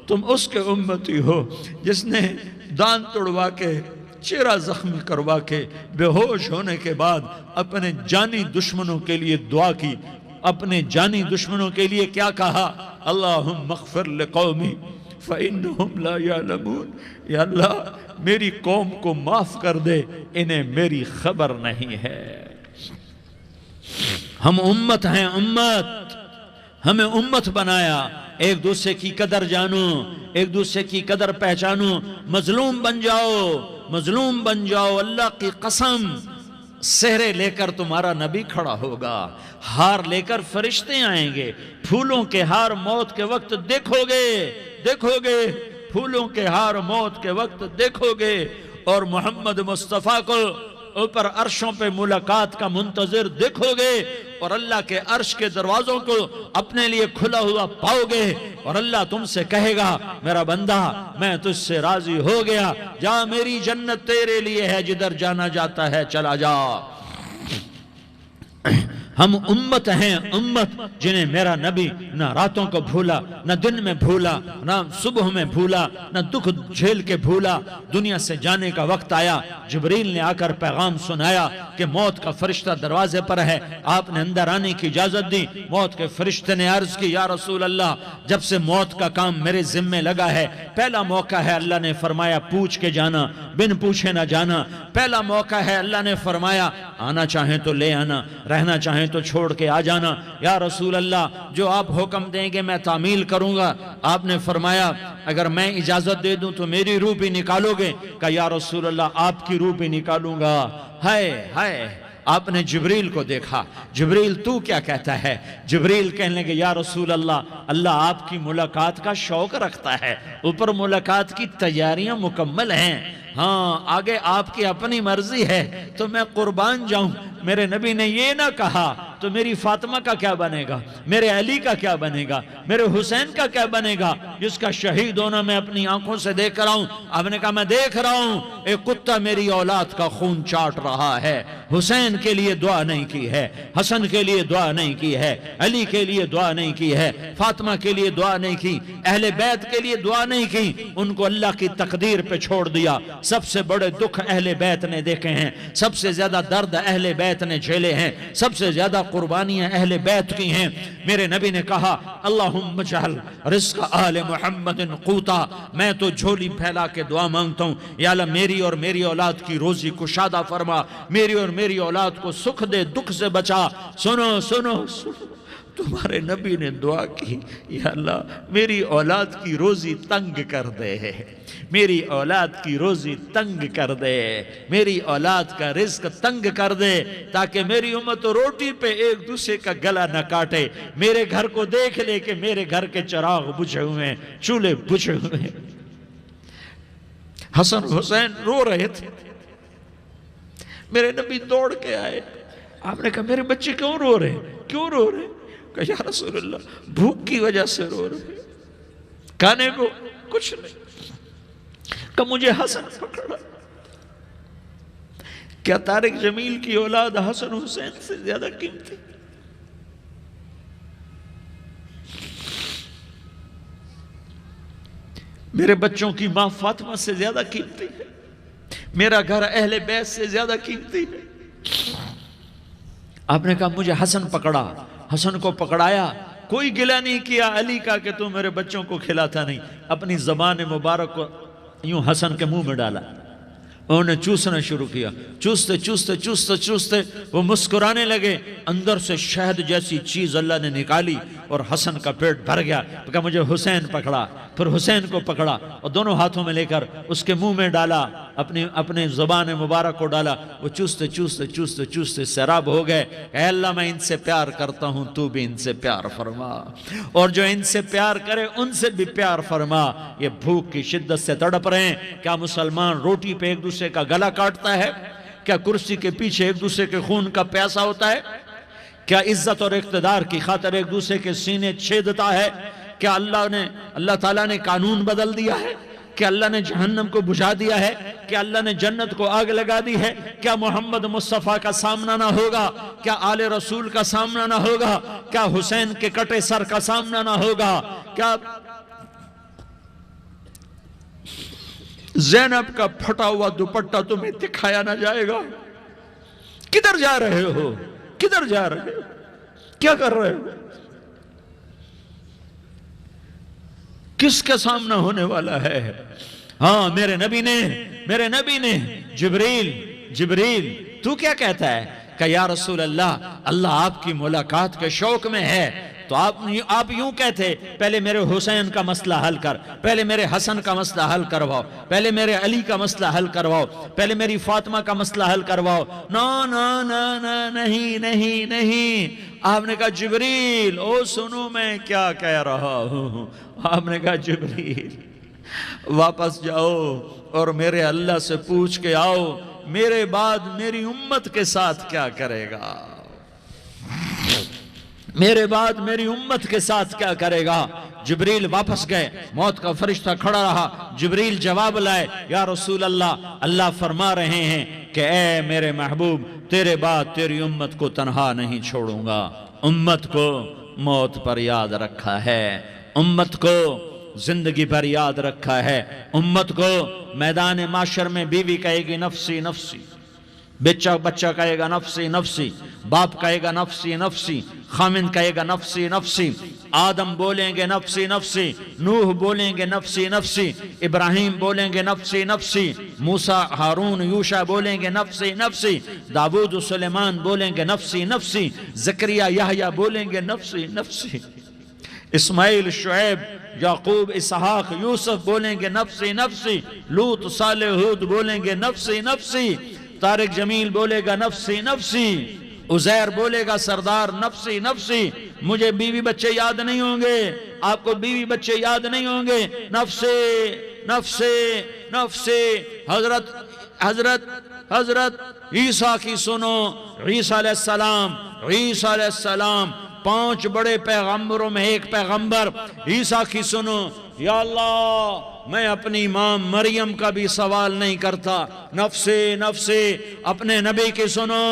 تم اس کے امتی ہو جس نے دان توڑوا کے، چہرہ زخمی کروا کے، بے ہوش ہونے کے بعد اپنے جانی دشمنوں کے لیے دعا کی۔ اپنے جانی دشمنوں کے لیے کیا کہا؟ اللہم اغفر لقومی فإنہم لا یعلمون۔ یا اللہ میری قوم کو معاف کر دے، انہیں میری خبر نہیں ہے۔ ہم امت ہیں، امت، ہمیں امت بنایا۔ ایک دوسرے کی قدر جانو، ایک دوسرے کی قدر پہچانو، مظلوم بن جاؤ، مظلوم بن جاؤ۔ اللہ کی قسم، سہرے لے کر تمہارا نبی کھڑا ہوگا، ہار لے کر فرشتے آئیں گے، پھولوں کے ہار موت کے وقت دیکھو گے، دیکھو گے، پھولوں کے ہار موت کے وقت دیکھو گے، اور محمد مصطفیٰ کو اوپر عرشوں پہ ملاقات کا منتظر دیکھو گے، اور اللہ کے عرش کے دروازوں کو اپنے لیے کھلا ہوا پاؤ گے، اور اللہ تم سے کہے گا میرا بندہ میں تجھ سے راضی ہو گیا، جا میری جنت تیرے لیے ہے، جدھر جانا جاتا ہے چلا جا۔ ہم امت ہیں، امت جنہیں میرا نبی نہ راتوں کو بھولا، نہ دن میں بھولا، نہ صبح میں بھولا، نہ دکھ جھیل کے بھولا۔ دنیا سے جانے کا وقت آیا، جبریل نے آ کر پیغام سنایا کہ موت کا فرشتہ دروازے پر ہے، آپ نے اندر آنے کی اجازت دی۔ موت کے فرشتے نے عرض کی یا رسول اللہ جب سے موت کا کام میرے ذمے لگا ہے، پہلا موقع ہے، اللہ نے فرمایا پوچھ کے جانا، بن پوچھے نہ جانا۔ پہلا موقع ہے، اللہ نے فرمایا آنا چاہیں تو لے آنا، رہنا چاہیں تو چھوڑ کے آ جانا۔ یا رسول اللہ جو آپ حکم دیں گے میں تعمیل کروں گا۔ آپ نے فرمایا اگر میں اجازت دے دوں تو میری روح بھی نکالو گے؟ کہا یا رسول اللہ آپ کی روح بھی نکالوں گا۔ ہائے ہائے، آپ نے جبریل کو دیکھا، جبریل تو کیا کہتا ہے؟ جبریل کہنے لگے یا رسول اللہ، اللہ آپ کی ملاقات کا شوق رکھتا ہے، اوپر ملاقات کی تیاریاں مکمل ہیں، ہاں آگے آپ کی اپنی مرضی ہے تو میں قربان جاؤں۔ میرے نبی نے یہ نہ کہا تو میری فاطمہ کا کیا بنے گا، میرے علی کا کیا بنے گا، میرے حسین کا کیا بنے گا جس کا شہید ہونا میں اپنی آنکھوں سے دیکھ رہا ہوں۔ آپ نے کہا میں دیکھ رہا ہوں ایک کتا میری اولاد کا خون چاٹ رہا ہے، حسین کے لیے دعا نہیں کی ہے، حسن کے لیے دعا نہیں کی ہے، علی کے لیے دعا نہیں کی ہے، فاطمہ کے لیے دعا نہیں کی، اہل بیت کے لیے دعا نہیں کی، ان کو اللہ کی تقدیر پہ چھوڑ دیا۔ سب سے بڑے دکھ اہل بیت نے دیکھے ہیں، سب سے زیادہ درد اہل بیت نے جھیلے ہیں، سب سے زیادہ قربانیاں اہل بیت کی ہیں۔ میرے نبی نے کہا اللہم اجعل رزق آل محمد قوتا، میں تو جھولی پھیلا کے دعا مانگتا ہوں یا اللہ میری اور میری اولاد کی روزی کشادہ فرما، میری اور میری اولاد کو سکھ دے، دکھ سے بچا۔ سنو سنو سنو، تمہارے نبی نے دعا کی یا اللہ میری اولاد کی روزی تنگ کر دے، میری اولاد کی روزی تنگ کر دے، میری اولاد کا رزق تنگ کر دے، تاکہ میری امت روٹی پہ ایک دوسرے کا گلا نہ کاٹے، میرے گھر کو دیکھ لے کہ میرے گھر کے چراغ بجھے ہوئے ہیں، چولہے بجھے ہوئے ہیں۔ حسن حسین رو رہے تھے، میرے نبی دوڑ کے آئے، آپ نے کہا میرے بچے کیوں رو رہے ہیں، کیوں رو رہے ہیں؟ کہا یا رسول اللہ بھوک کی وجہ سے رو رہے ہیں، کھانے کو کچھ نہیں۔ کہ مجھے حسن پکڑا۔ کیا طارق جمیل کی اولاد حسن حسین سے زیادہ قیمتی؟ میرے بچوں کی ماں فاطمہ سے زیادہ قیمتی ہے، میرا گھر اہل بیت سے زیادہ قیمتی ہے۔ آپ نے کہا مجھے حسن پکڑا، حسن کو پکڑایا، کوئی گلہ نہیں کیا علی کا کہ تو میرے بچوں کو کھلاتا نہیں، اپنی زبان مبارک کو یوں حسن کے منہ میں ڈالا، انہوں نے چوسنا شروع کیا، چوستے چوستے چوستے چوستے وہ مسکرانے لگے، اندر سے شہد جیسی چیز اللہ نے نکالی اور حسن کا پیٹ بھر گیا، تو کہا مجھے حسین پکڑا، پھر حسین کو پکڑا اور دونوں ہاتھوں میں لے کر اس کے منہ میں ڈالا، اپنے زبان مبارک کو ڈالا، وہ چوستے چوستے چوستے چوستے سیراب ہو گئے۔ اے اللہ میں ان سے پیار کرتا ہوں، تو بھی ان سے پیار فرما، اور جو ان سے پیار کرے ان سے بھی پیار فرما۔ یہ بھوک کی شدت سے تڑپ رہے ہیں، کیا مسلمان روٹی پہ ایک دوسرے کا گلا کاٹتا ہے؟ کیا کرسی کے پیچھے ایک دوسرے کے خون کا پیاسہ ہوتا ہے؟ کیا عزت اور اقتدار کی خاطر ایک دوسرے کے سینے چھیدتا ہے؟ کیا اللہ تعالیٰ نے قانون بدل دیا ہے؟ کیا اللہ نے جہنم کو بجھا دیا ہے؟ کیا اللہ نے جنت کو آگ لگا دی ہے؟ کیا محمد مصطفیٰ کا سامنا نہ ہوگا؟ کیا آل رسول کا سامنا نہ ہوگا؟ کیا حسین کے کٹے سر کا سامنا نہ ہوگا؟ کیا زینب کا پھٹا ہوا دوپٹہ تمہیں دکھایا نہ جائے گا؟ کدھر جا رہے ہو؟ کدھر جا رہے ہو؟ کیا کر رہے ہو؟ کس کا سامنا ہونے والا ہے؟ ہاں میرے نبی نے جبریل تو کیا کہتا ہے کہ یا رسول اللہ آپ کی ملاقات کے شوق میں ہے، تو آپ یوں کہتے پہلے میرے حسین کا مسئلہ حل کر، پہلے میرے حسن کا مسئلہ حل کرواؤ، پہلے میرے علی کا مسئلہ حل کرواؤ، پہلے میری فاطمہ کا مسئلہ حل کرواؤ۔ نہیں، آپ نے کہا جبریل سنو میں کیا کہہ رہا ہوں۔ آپ نے کہا جبریل واپس جاؤ اور میرے اللہ سے پوچھ کے آؤ میرے بعد میری امت کے ساتھ کیا کرے گا، میرے بعد میری امت کے ساتھ کیا کرے گا۔ جبریل واپس گئے، موت کا فرشتہ کھڑا رہا، جبریل جواب لائے، یا رسول اللہ فرما رہے ہیں کہ اے میرے محبوب تیرے بعد تیری امت کو تنہا نہیں چھوڑوں گا، امت کو موت پر یاد رکھا ہے، امت کو زندگی پر یاد رکھا ہے، امت کو میدان معاشر میں بیوی کہے گی نفسی نفسی، بچہ کہے گا نفسی نفسی، باپ کہے گا نفسی نفسی، خامن کہے گا نفسی نفسی، آدم بولیں گے نفسی نفسی، نوح بولیں گے نفسی نفسی، ابراہیم بولیں گے نفسی نفسی، موسیٰ ہارون یوشع بولیں گے نفسی نفسی، داؤد سلیمان بولیں گے نفسی نفسی، زکریا یحییٰ بولیں گے نفسی نفسی، اسماعیل شعیب یعقوب اسحاق یوسف بولیں گے نفسی نفسی، لوط صالح ہود بولیں گے نفسی نفسی، طارق جمیل بولے گا نفسی نفسی، عزیر بولے گا سردار نفسی نفسی، مجھے بیوی بچے یاد نہیں ہوں گے، آپ کو بیوی بچے یاد نہیں ہوں گے، نفسی نفسی نفسی۔ حضرت عیسیٰ کی سنو، عیسیٰ علیہ السلام 5 بڑے پیغمبروں میں ایک پیغمبر، عیسیٰ کی سنو، یا اللہ میں اپنی ماں مریم کا بھی سوال نہیں کرتا، نفسی نفسی۔ اپنے نبی کی سنو،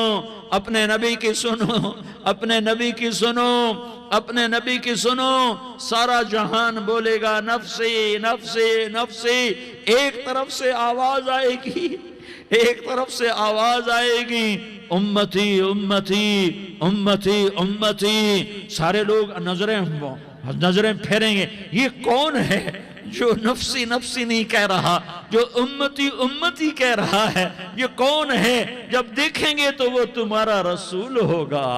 اپنے نبی کی سنو، اپنے نبی کی سنو، اپنے نبی کی سنو، سارا جہان بولے گا نفسی نفسی نفسی۔ ایک طرف سے آواز آئے گی، ایک طرف سے آواز آئے گی، امتی امتی امتی امتی۔ سارے لوگ نظریں پھیریں گے، یہ کون ہے جو نفسی نفسی نہیں کہہ رہا، جو امتی امتی کہہ رہا ہے، یہ کون ہے؟ جب دیکھیں گے تو وہ تمہارا رسول ہوگا،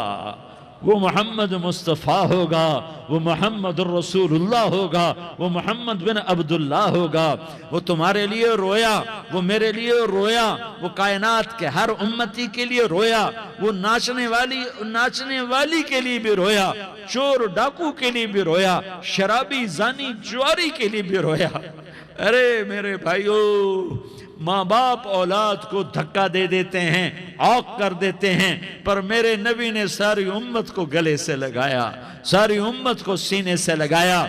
وہ محمد مصطفیٰ ہوگا، وہ محمد الرسول اللہ ہوگا، وہ محمد بن عبداللہ ہوگا۔ وہ تمہارے لیے رویا، وہ میرے لیے رویا، وہ کائنات کے ہر امتی کے لیے رویا، وہ ناچنے والی کے لیے بھی رویا، چور ڈاکو کے لیے بھی رویا، شرابی زانی جواری کے لیے بھی رویا۔ ارے میرے بھائیو، ماں باپ اولاد کو دھکا دے دیتے ہیں، عوق کر دیتے ہیں، پر میرے نبی نے ساری امت کو گلے سے لگایا، ساری امت کو سینے سے لگایا۔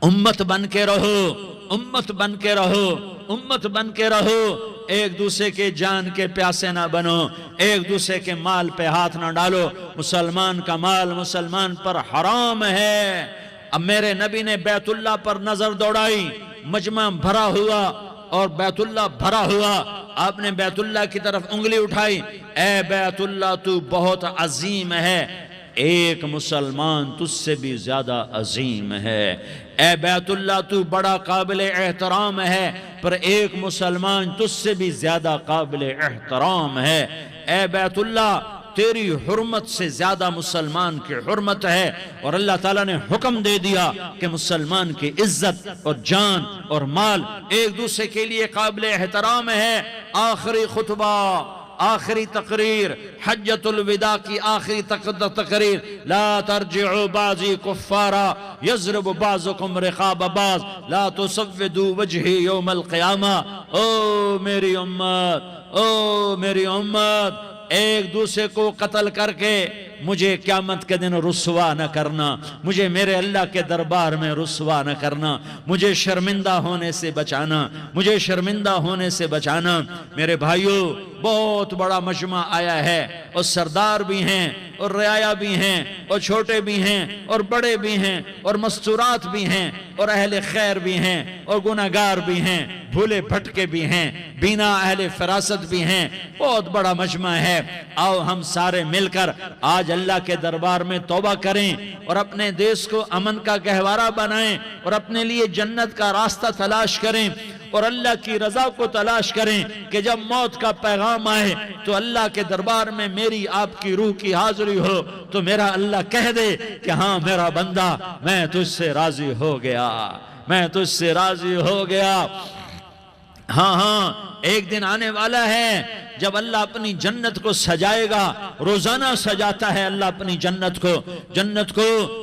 امت بن کے رہو، امت بن کے رہو، امت بن کے رہو، ایک دوسرے کے جان کے پیاسے نہ بنو، ایک دوسرے کے مال پہ ہاتھ نہ ڈالو۔ مسلمان کا مال مسلمان پر حرام ہے۔ اب میرے نبی نے بیت اللہ پر نظر دوڑائی، مجمع بھرا ہوا اور بیت اللہ بھرا ہوا، آپ نے بیت اللہ کی طرف انگلی اٹھائی، اے بیت اللہ تو بہت عظیم ہے، ایک مسلمان تجھ سے بھی زیادہ عظیم ہے، اے بیت اللہ تو بڑا قابل احترام ہے، پر ایک مسلمان تجھ سے بھی زیادہ قابل احترام ہے، اے بیت اللہ تیری حرمت سے زیادہ مسلمان کی حرمت ہے، اور اللہ تعالیٰ نے حکم دے دیا کہ مسلمان کی عزت اور جان اور مال ایک دوسرے کے لیے قابل احترام ہے۔ آخری خطبہ، آخری تقریر، حجۃ الوداع کی آخری تقریر، لا ترجعوا بعضی کفارا یضرب بعضکم رقاب بعض لا تسودوا وجہی یوم القیامہ۔ او میری امت، او میری امت، ایک دوسرے کو قتل کر کے مجھے قیامت کے دن رسوا نہ کرنا، مجھے میرے اللہ کے دربار میں رسوا نہ کرنا، مجھے شرمندہ ہونے سے بچانا، مجھے شرمندہ ہونے سے بچانا۔ میرے بھائیو، بہت بڑا مجمع آیا ہے، اور سردار بھی ہیں اور رعایا بھی ہیں اور چھوٹے بھی ہیں اور بڑے بھی ہیں اور مستورات بھی ہیں اور اہل خیر بھی ہیں اور گناہگار بھی ہیں، بھولے بھٹکے بھی ہیں، بینا اہل فراست بھی ہیں، بہت بڑا مجمع ہے۔ آؤ ہم سارے مل کر آج اللہ کے دربار میں توبہ کریں اور اپنے دیش کو امن کا گہوارہ بنائیں اور اپنے لیے جنت کا راستہ تلاش کریں اور اللہ کی رضا کو تلاش کریں کہ جب موت کا پیغام آئے تو اللہ کے دربار میں میری آپ کی روح کی حاضری ہو تو میرا اللہ کہہ دے کہ ہاں میرا بندہ، میں تجھ سے راضی ہو گیا، میں تجھ سے راضی ہو گیا۔ ہاں ہاں، ایک دن آنے والا ہے جب اللہ اپنی جنت کو سجائے گا، روزانہ سجاتا ہے اللہ اپنی جنت کو۔ جنت کو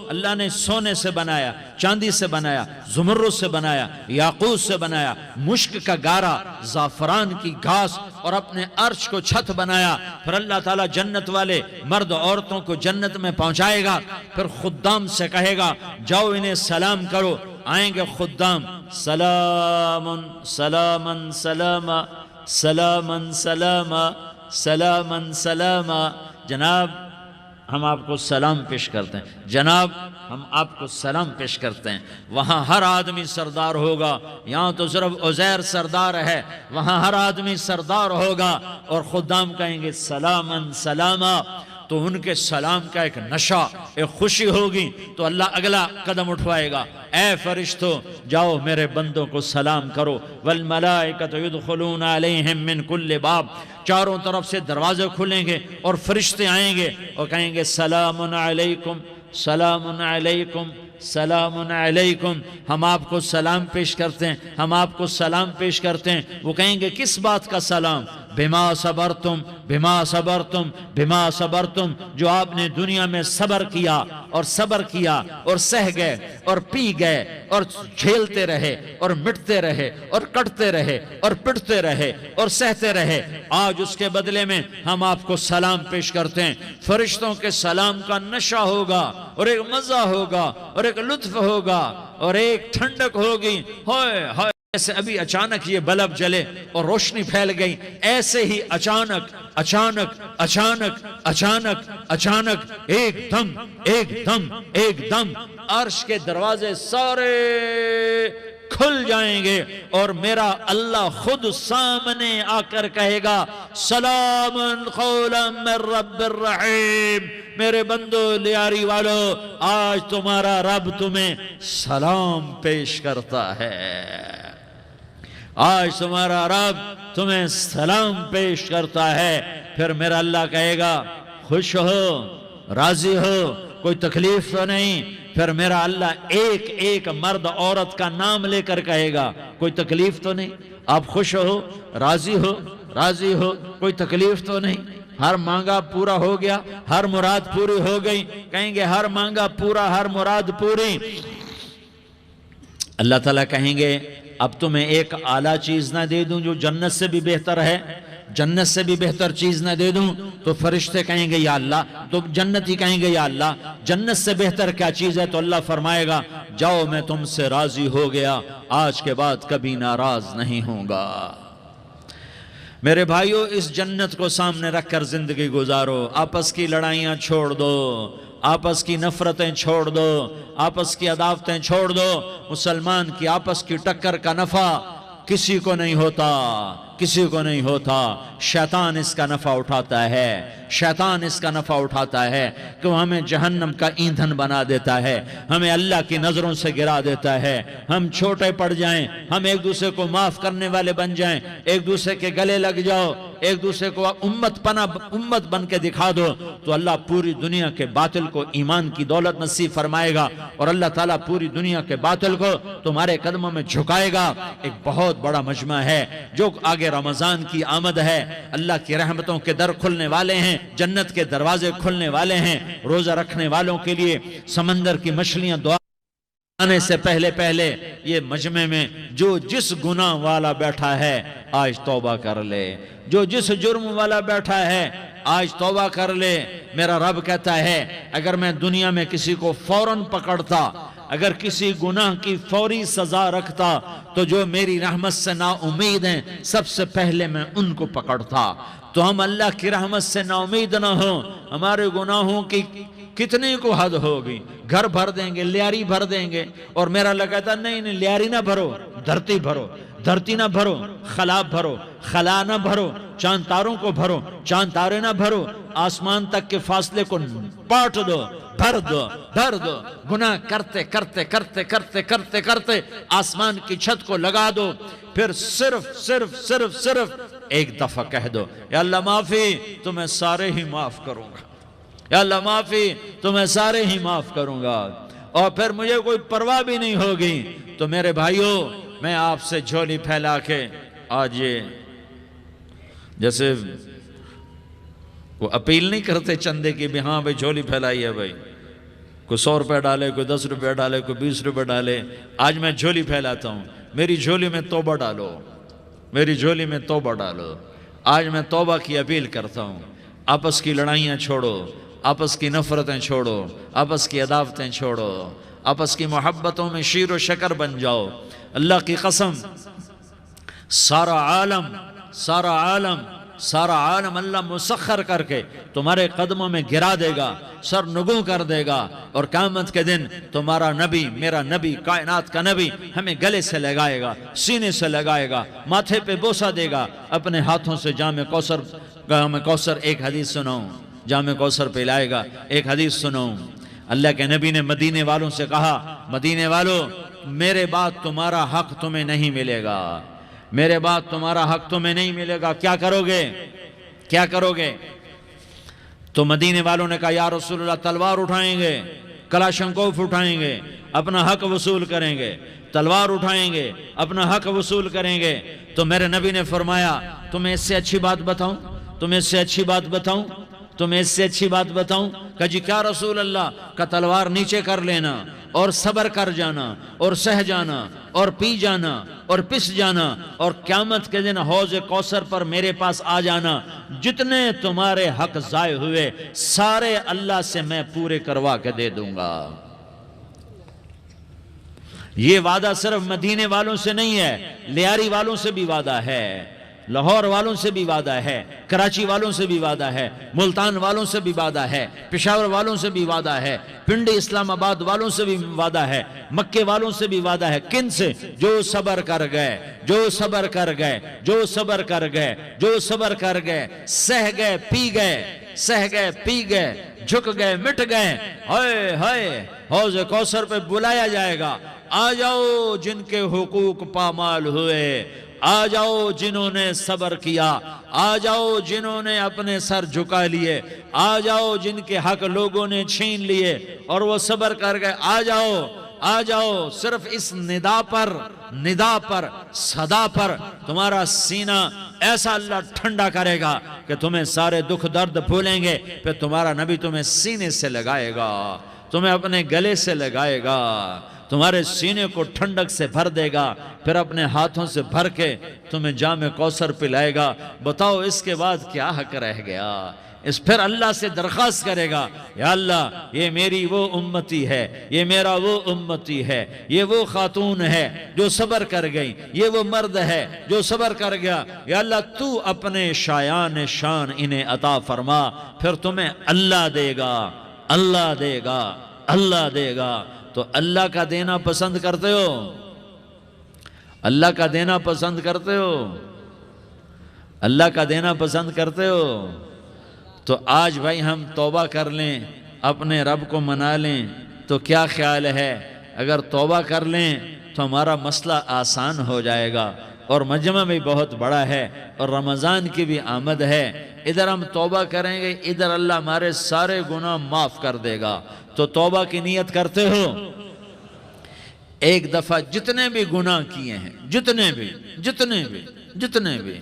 اللہ نے سونے سے بنایا، چاندی سے بنایا، زمرد سے بنایا، یاقوت سے بنایا، مشک کا گارا، زعفران کی گھاس اور اپنے عرش کو چھت بنایا۔ پھر اللہ تعالیٰ جنت والے مرد عورتوں کو جنت میں پہنچائے گا، پھر خدام سے کہے گا جاؤ انہیں سلام کرو۔ آئیں گے خدام، سلام سلاما سلاما سلاما سلاما سلاما سلاما۔ جناب ہم آپ کو سلام پیش کرتے ہیں، جناب ہم آپ کو سلام پیش کرتے ہیں۔ وہاں ہر آدمی سردار ہوگا، یہاں تو صرف عزیر سردار ہے، وہاں ہر آدمی سردار ہوگا، اور خدام کہیں گے سلاما سلاما۔ تو ان کے سلام کا ایک نشہ، ایک خوشی ہوگی، تو اللہ اگلا قدم اٹھوائے گا، اے فرشتو جاؤ میرے بندوں کو سلام کرو۔ والملائکۃ یدخلون علیہم من کل باب، چاروں طرف سے دروازے کھلیں گے اور فرشتے آئیں گے اور کہیں گے سلام علیکم سلام علیکم سلام علیکم۔ ہم آپ کو سلام پیش کرتے ہیں، ہم آپ کو سلام پیش کرتے ہیں۔ وہ کہیں گے کس بات کا سلام؟ بما صبرتم بما صبرتم بما صبرتم، جو آپ نے دنیا میں صبر کیا اور صبر کیا اور سہ گئے اور پی گئے اور جھیلتے رہے اور مٹتے رہے اور کٹتے رہے اور پٹتے رہے اور سہتے رہے، آج اس کے بدلے میں ہم آپ کو سلام پیش کرتے ہیں۔ فرشتوں کے سلام کا نشہ ہوگا اور ایک مزہ ہوگا اور ایک لطف ہوگا اور ایک ٹھنڈک ہوگی۔ ہوئے ہوئے، ایسے ابھی اچانک یہ بلب جلے اور روشنی پھیل گئی، ایسے ہی اچانک اچانک اچانک اچانک اچانک ایک دم ایک دم ایک دم عرش کے دروازے سارے کھل جائیں گے اور میرا اللہ خود سامنے آ کر کہے گا سلام قولا من رب الرحیم۔ میرے بندو لیاری والو، آج تمہارا رب تمہیں سلام پیش کرتا ہے، آج تمہارا رب تمہیں سلام پیش کرتا ہے۔ پھر میرا اللہ کہے گا خوش ہو، راضی ہو، کوئی تکلیف تو نہیں؟ پھر میرا اللہ ایک ایک مرد عورت کا نام لے کر کہے گا کوئی تکلیف تو نہیں؟ آپ خوش ہو، راضی ہو، راضی ہو، کوئی تکلیف تو نہیں؟ ہر مانگا پورا ہو گیا، ہر مراد پوری ہو گئی؟ کہیں گے ہر مانگا پورا، ہر مراد پوری۔ اللہ تعالیٰ کہیں گے اب تمہیں ایک اعلیٰ چیز نہ دے دوں جو جنت سے بھی بہتر ہے؟ جنت سے بھی بہتر چیز نہ دے دوں؟ تو فرشتے کہیں گے یا اللہ، تو جنتی کہیں گے یا اللہ جنت سے بہتر کیا چیز ہے؟ تو اللہ فرمائے گا جاؤ میں تم سے راضی ہو گیا، آج کے بعد کبھی ناراض نہیں ہوں گا۔ میرے بھائیو، اس جنت کو سامنے رکھ کر زندگی گزارو، آپس کی لڑائیاں چھوڑ دو، آپس کی نفرتیں چھوڑ دو، آپس کی عداوتیں چھوڑ دو۔ مسلمان کی آپس کی ٹکر کا نفع کسی کو نہیں ہوتا، کسی کو نہیں ہوتا۔ شیطان اس کا نفع اٹھاتا ہے، شیطان اس کا نفع اٹھاتا ہے کہ وہ ہمیں جہنم کا ایندھن بنا دیتا ہے، ہمیں اللہ کی نظروں سے گرا دیتا ہے، ہم چھوٹے پڑ جائیں، ہم ایک دوسرے کو معاف کرنے والے بن جائیں، ایک دوسرے کے گلے لگ جاؤ، ایک دوسرے کو امت بن کے دکھا دو تو اللہ پوری دنیا کے باطل کو ایمان کی دولت نصیب فرمائے گا، اور اللہ تعالیٰ پوری دنیا کے باطل کو تمہارے قدموں میں جھکائے گا۔ ایک بہت بڑا مجمع ہے جو آگے رمضان کی آمد ہے، اللہ کی رحمتوں کے در کھلنے والے ہیں، جنت کے دروازے کھلنے والے ہیں، روزہ رکھنے والوں کے لیے سمندر کی مچھلیاں دعا آنے سے پہلے یہ مجمع میں جو جس گناہ والا بیٹھا ہے آج توبہ کر لے، جو جس جرم والا بیٹھا ہے آج توبہ کر لے۔ میرا رب کہتا ہے اگر میں دنیا میں کسی کو فوراً پکڑتا، اگر کسی گناہ کی فوری سزا رکھتا تو جو میری رحمت سے نا امید ہیں سب سے پہلے میں ان کو پکڑتا۔ تو ہم اللہ کی رحمت سے نا امید نہ ہوں، ہمارے گناہوں کی کتنے کو حد ہوگی، گھر بھر دیں گے، لیاری بھر دیں گے، اور میرا اللہ کہتا نہیں لیاری نہ بھرو، دھرتی بھرو، دھرتی نہ بھرو، خلا بھرو، خلا نہ بھرو، چاند تاروں کو بھرو، چاند تارے نہ بھرو، آسمان تک کے فاصلے کو پاٹ دو، بھر دو، گناہ کرتے کرتے کرتے کرتے کرتے کرتے آسمان کی چھت کو لگا دو، پھر صرف ایک دفعہ کہہ دو یا اللہ معافی، تو میں سارے ہی معاف کروں گا، یا اللہ معافی تو میں سارے ہی معاف کروں گا، اور پھر مجھے کوئی پرواہ بھی نہیں ہوگی۔ تو میرے بھائیوں، میں آپ سے جھولی پھیلا کے آج یہ جیسے وہ اپیل نہیں کرتے چندے کی بھی ہاں بھائی جھولی پھیلائی ہے بھائی، کوئی 100 روپے ڈالے، کوئی 10 روپے ڈالے، کوئی 20 روپے ڈالے، آج میں جھولی پھیلاتا ہوں، میری جھولی میں توبہ ڈالو، میری جھولی میں توبہ ڈالو۔ آج میں توبہ کی اپیل کرتا ہوں، آپس کی لڑائیاں چھوڑو، آپس کی نفرتیں چھوڑو، آپس کی عداوتیں چھوڑو، آپس کی محبتوں میں شیر و شکر بن جاؤ۔ اللہ کی قسم سارا عالم اللہ مسخر کر کے تمہارے قدموں میں گرا دے گا، سر نگوں کر دے گا، اور قیامت کے دن تمہارا نبی، میرا نبی، کائنات کا نبی ہمیں گلے سے لگائے گا، سینے سے لگائے گا، ماتھے پہ بوسہ دے گا، اپنے ہاتھوں سے جام کوثر ایک حدیث سناؤں، جام کوثر پہ لائے گا، ایک حدیث سناؤں۔ اللہ کے نبی نے مدینے والوں سے کہا، مدینے والوں میرے بعد تمہارا حق تمہیں نہیں ملے گا، میرے بعد تمہارا حق تمہیں نہیں ملے گا، کیا کرو گے؟ تو مدینے والوں نے کہا یا رسول اللہ تلوار اٹھائیں گے، کلاشنکوف اٹھائیں گے، اپنا حق وصول کریں گے، تلوار اٹھائیں گے، اپنا حق وصول کریں گے۔ تو میرے نبی نے فرمایا تمہیں اس سے اچھی بات بتاؤں، کہ جی کیا رسول اللہ؟ کہ تلوار نیچے کر لینا اور صبر کر جانا اور سہ جانا اور پی جانا اور پس جانا، اور قیامت کے دن حوض کوثر پر میرے پاس آ جانا، جتنے تمہارے حق ضائع ہوئے سارے اللہ سے میں پورے کروا کے دے دوں گا۔ یہ وعدہ صرف مدینے والوں سے نہیں ہے، لیاری والوں سے بھی وعدہ ہے، لاہور والوں سے بھی وعدہ ہے، کراچی والوں سے بھی وعدہ ہے، ملتان والوں سے بھی وعدہ ہے، پشاور والوں سے بھی وعدہ ہے، پنڈی اسلام آباد والوں سے بھی وعدہ ہے، مکے والوں سے بھی وعدہ ہے۔ کن سے؟ جو صبر کر گئے، سہ گئے پی گئے، جھک گئے مٹ گئے۔ ہائے حوض کوثر پہ بلایا جائے گا، آ جاؤ جن کے حقوق پامال ہوئے، آ جاؤ جنہوں نے صبر کیا، آ جاؤ جنہوں نے اپنے سر جھکا لیے، آ جاؤ جن کے حق لوگوں نے چھین لیے اور وہ صبر کر گئے، آ جاؤ۔ صرف اس ندا پر صدا پر تمہارا سینہ ایسا اللہ ٹھنڈا کرے گا کہ تمہیں سارے دکھ درد بھولیں گے، پھر تمہارا نبی تمہیں سینے سے لگائے گا، تمہیں اپنے گلے سے لگائے گا، تمہارے سینے کو ٹھنڈک سے بھر دے گا، پھر اپنے ہاتھوں سے بھر کے تمہیں جام کوثر پلائے گا۔ بتاؤ اس کے بعد کیا حق رہ گیا؟ پھر اللہ سے درخواست کرے گا، یا اللہ یہ میری وہ امتی ہے، یہ میرا وہ امتی ہے، یہ وہ خاتون ہے جو صبر کر گئی، یہ وہ مرد ہے جو صبر کر گیا، یا اللہ تو اپنے شایان شان انہیں عطا فرما، پھر تمہیں اللہ دے گا۔ تو اللہ کا دینا پسند کرتے ہو؟ اللہ کا دینا پسند کرتے ہو؟ اللہ کا دینا پسند کرتے ہو؟ تو آج بھائی ہم توبہ کر لیں، اپنے رب کو منا لیں، تو کیا خیال ہے؟ اگر توبہ کر لیں تو ہمارا مسئلہ آسان ہو جائے گا، اور مجمع بھی بہت بڑا ہے اور رمضان کی بھی آمد ہے. ادھر ہم توبہ کریں گے، ادھر اللہ ہمارے سارے گناہ معاف کر دے گا. تو توبہ کی نیت کرتے ہو؟ ایک دفعہ جتنے بھی گناہ کیے ہیں، جتنے بھی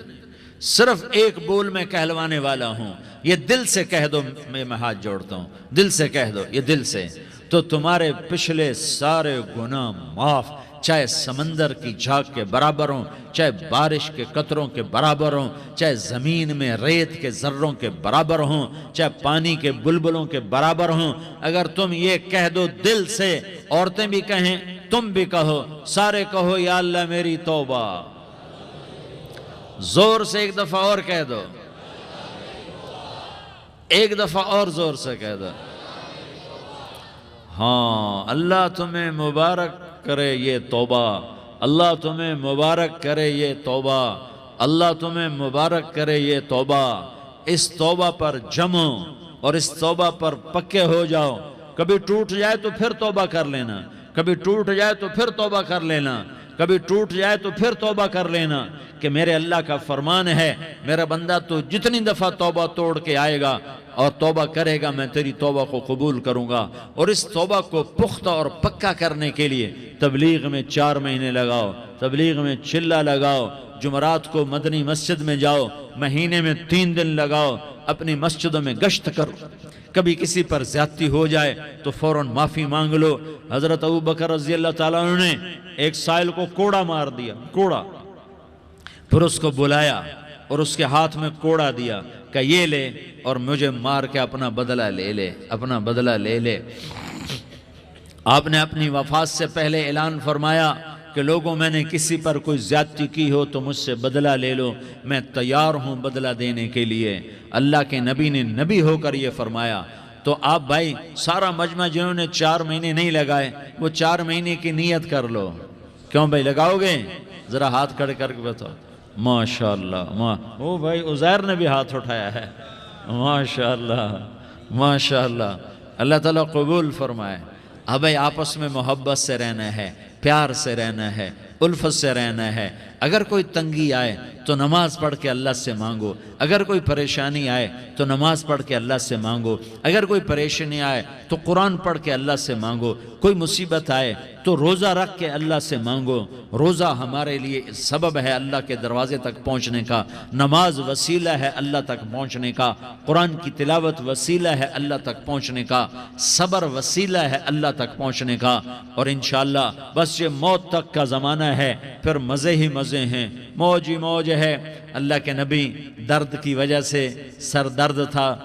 صرف ایک بول میں کہلوانے والا ہوں، یہ دل سے کہہ دو. میں ہاتھ جوڑتا ہوں، دل سے کہہ دو، یہ دل سے، تو تمہارے پچھلے سارے گناہ معاف. چاہے سمندر کی جھاگ کے برابر ہوں، چاہے بارش کے قطروں کے برابر ہوں، چاہے زمین میں ریت کے ذروں کے برابر ہوں، چاہے پانی کے بلبلوں کے برابر ہوں. اگر تم یہ کہہ دو دل سے، عورتیں بھی کہیں، تم بھی کہو، سارے کہو یا اللہ میری توبہ. زور سے ایک دفعہ اور کہہ دو، ایک دفعہ اور زور سے کہہ دو. ہاں، اللہ تمہیں مبارک کرے یہ توبہ، اللہ تمہیں مبارک کرے یہ توبہ، اللہ تمہیں مبارک کرے یہ توبہ. اس توبہ پر جمو اور اس توبہ پر پکے ہو جاؤ. کبھی ٹوٹ جائے تو پھر توبہ کر لینا، کبھی ٹوٹ جائے تو پھر توبہ کر لینا، کبھی ٹوٹ جائے تو پھر توبہ کر لینا. کہ میرے اللہ کا فرمان ہے، میرا بندہ تو جتنی دفعہ توبہ توڑ کے آئے گا اور توبہ کرے گا، میں تیری توبہ کو قبول کروں گا. اور اس توبہ کو پختہ اور پکا کرنے کے لیے تبلیغ میں 4 مہینے لگاؤ، تبلیغ میں چلہ لگاؤ، جمعرات کو مدنی مسجد میں جاؤ، مہینے میں 3 دن لگاؤ، اپنی مسجدوں میں گشت کرو. کبھی کسی پر زیادتی ہو جائے تو فوراً معافی مانگ لو. حضرت ابوبکر رضی اللہ تعالیٰ عنہ نے ایک سائل کو کوڑا مار دیا، کوڑا. پھر اس کو بلایا اور اس کے ہاتھ میں کوڑا دیا کہ یہ لے اور مجھے مار کے اپنا بدلہ لے لے، اپنا بدلہ لے لے. آپ نے اپنی وفات سے پہلے اعلان فرمایا کہ لوگوں، میں نے کسی پر کوئی زیادتی کی ہو تو مجھ سے بدلہ لے لو، میں تیار ہوں بدلہ دینے کے لیے. اللہ کے نبی نے نبی ہو کر یہ فرمایا. تو آپ بھائی سارا مجمع جنہوں نے 4 مہینے نہیں لگائے، وہ 4 مہینے کی نیت کر لو. کیوں بھائی لگاؤ گے؟ ذرا ہاتھ کھڑے کر کے بتاؤ. ماشاءاللہ، او بھائی عزیر نے بھی ہاتھ اٹھایا ہے. ماشاءاللہ ماشاءاللہ، اللہ تعالیٰ قبول فرمائے. اب بھائی آپس میں محبت سے رہنا ہے، پیار سے رہنا ہے، الفت سے رہنا ہے. اگر کوئی تنگی آئے تو نماز پڑھ کے اللہ سے مانگو، اگر کوئی پریشانی آئے تو نماز پڑھ کے اللہ سے مانگو، اگر کوئی پریشانی آئے تو قرآن پڑھ کے اللہ سے مانگو، کوئی مصیبت آئے تو روزہ رکھ کے اللہ سے مانگو. روزہ ہمارے لیے سبب ہے اللہ کے دروازے تک پہنچنے کا، نماز وسیلہ ہے اللہ تک پہنچنے کا، قرآن کی تلاوت وسیلہ ہے اللہ تک پہنچنے کا، صبر وسیلہ ہے اللہ تک پہنچنے کا. اور انشاءاللہ بس یہ موت تک کا زمانہ ہے، پھر مزے ہی مزے ہیں، موج ہی موج ہے. اللہ کے نبی درد کی وجہ سے سر درد تھا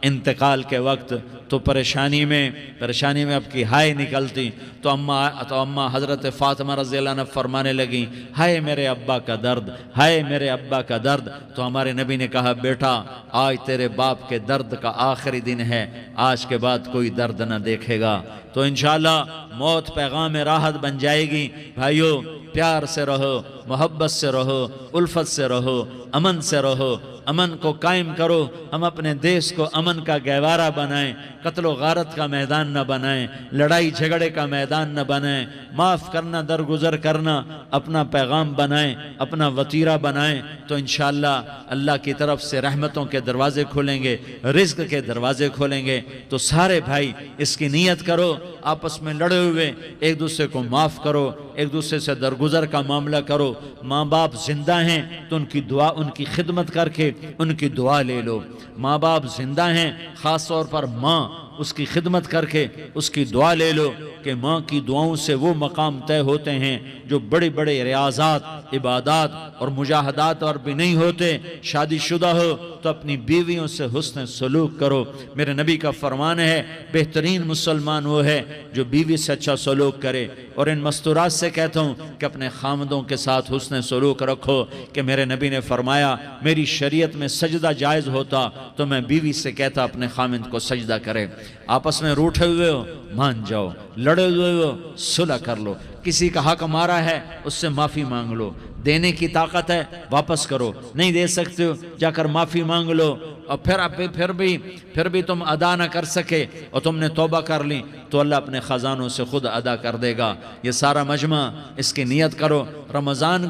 انتقال کے وقت، تو پریشانی میں اب کی ہائے نکلتی تو اماں حضرت فاطمہ رضی اللہ عنہ فرمانے لگیں، ہائے میرے ابا کا درد، ہائے میرے ابا کا درد. تو ہمارے نبی نے کہا، بیٹا آج تیرے باپ کے درد کا آخری دن ہے، آج کے بعد کوئی درد نہ دیکھے گا. تو انشاءاللہ موت پیغام راحت بن جائے گی. بھائیو پیار سے رہو، محبت سے رہو، الفت سے رہو، امن سے رہو، امن کو قائم کرو. ہم اپنے دیش کو امن کا گہوارہ بنائیں، قتل و غارت کا میدان نہ بنائیں، لڑائی جھگڑے کا میدان نہ بنائیں. معاف کرنا، درگزر کرنا اپنا پیغام بنائیں، اپنا وتیرہ بنائیں. تو انشاءاللہ اللہ کی طرف سے رحمتوں کے دروازے کھولیں گے، رزق کے دروازے کھولیں گے. تو سارے بھائی اس کی نیت کرو، آپس میں لڑے ہوئے ایک دوسرے کو معاف کرو، ایک دوسرے سے درگزر کا معاملہ کرو. ماں باپ زندہ ہیں تو ان کی دعا، ان کی خدمت کر کے ان کی دعا لے لو. ماں باپ زندہ ہیں، خاص طور پر ماں، اس کی خدمت کر کے اس کی دعا لے لو کہ ماں کی دعاؤں سے وہ مقام طے ہوتے ہیں جو بڑے بڑے ریاضات، عبادات اور مجاہدات اور بھی نہیں ہوتے. شادی شدہ ہو تو اپنی بیویوں سے حسن سلوک کرو. میرے نبی کا فرمان ہے، بہترین مسلمان وہ ہے جو بیوی سے اچھا سلوک کرے. اور ان مستورات سے کہتا ہوں کہ اپنے خامدوں کے ساتھ حسن سلوک رکھو. کہ میرے نبی نے فرمایا، میری شریعت میں سجدہ جائز ہوتا تو میں بیوی سے کہتا اپنے خامد کو سجدہ کرے. آپس میں روٹھے ہوئے ہو مان جاؤ، لڑے ہوئے ہو صلح کر لو. کسی کا حق مارا ہے اس سے معافی مانگ لو، دینے کی طاقت ہے واپس کرو، نہیں دے سکتے ہو جا کر معافی مانگ لو، اور پھر بھی تم ادا نہ کر سکے اور تم نے توبہ کر لی تو اللہ اپنے خزانوں سے خود ادا کر دے گا۔ یہ سارا مجمع اس کی نیت کرو، رمضان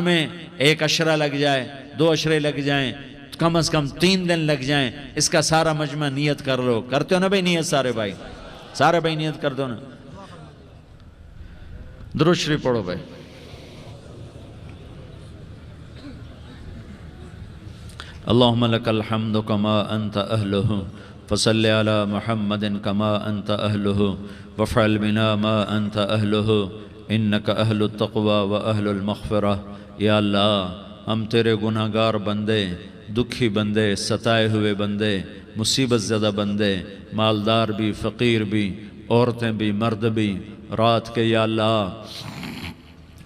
میں 1 عشرہ لگ جائے، 2 عشرے لگ جائیں، کم از کم 3 دن لگ جائیں، اس کا سارا مجمع نیت کر لو۔ کرتے ہو نا بھائی نیت؟ سارے بھائی نیت کر دو نا۔ درود شریف پڑھو بھائی۔ اللہم لک الحمد کما انت اہلہ فصل علی محمد کما انت اہلہ وفعل بنا ما انت اہلہ انک اہل التقوی و اہل المغفرہ۔ یا اللہ ہم تیرے گناہگار بندے، دکھی بندے، ستائے ہوئے بندے، مصیبت زدہ بندے، مالدار بھی، فقیر بھی، عورتیں بھی، مرد بھی، رات کے یا اللہ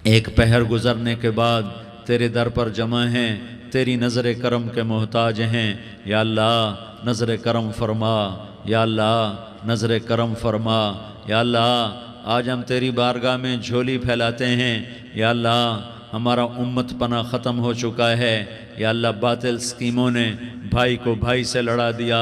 ایک پہر گزرنے کے بعد تیرے در پر جمع ہیں، تیری نظر کرم کے محتاج ہیں۔ یا اللہ نظر کرم فرما، یا اللہ نظر کرم فرما۔ یا اللہ آج ہم تیری بارگاہ میں جھولی پھیلاتے ہیں، یا اللہ ہمارا امت پناہ ختم ہو چکا ہے۔ یا اللہ باطل سکیموں نے بھائی کو بھائی سے لڑا دیا،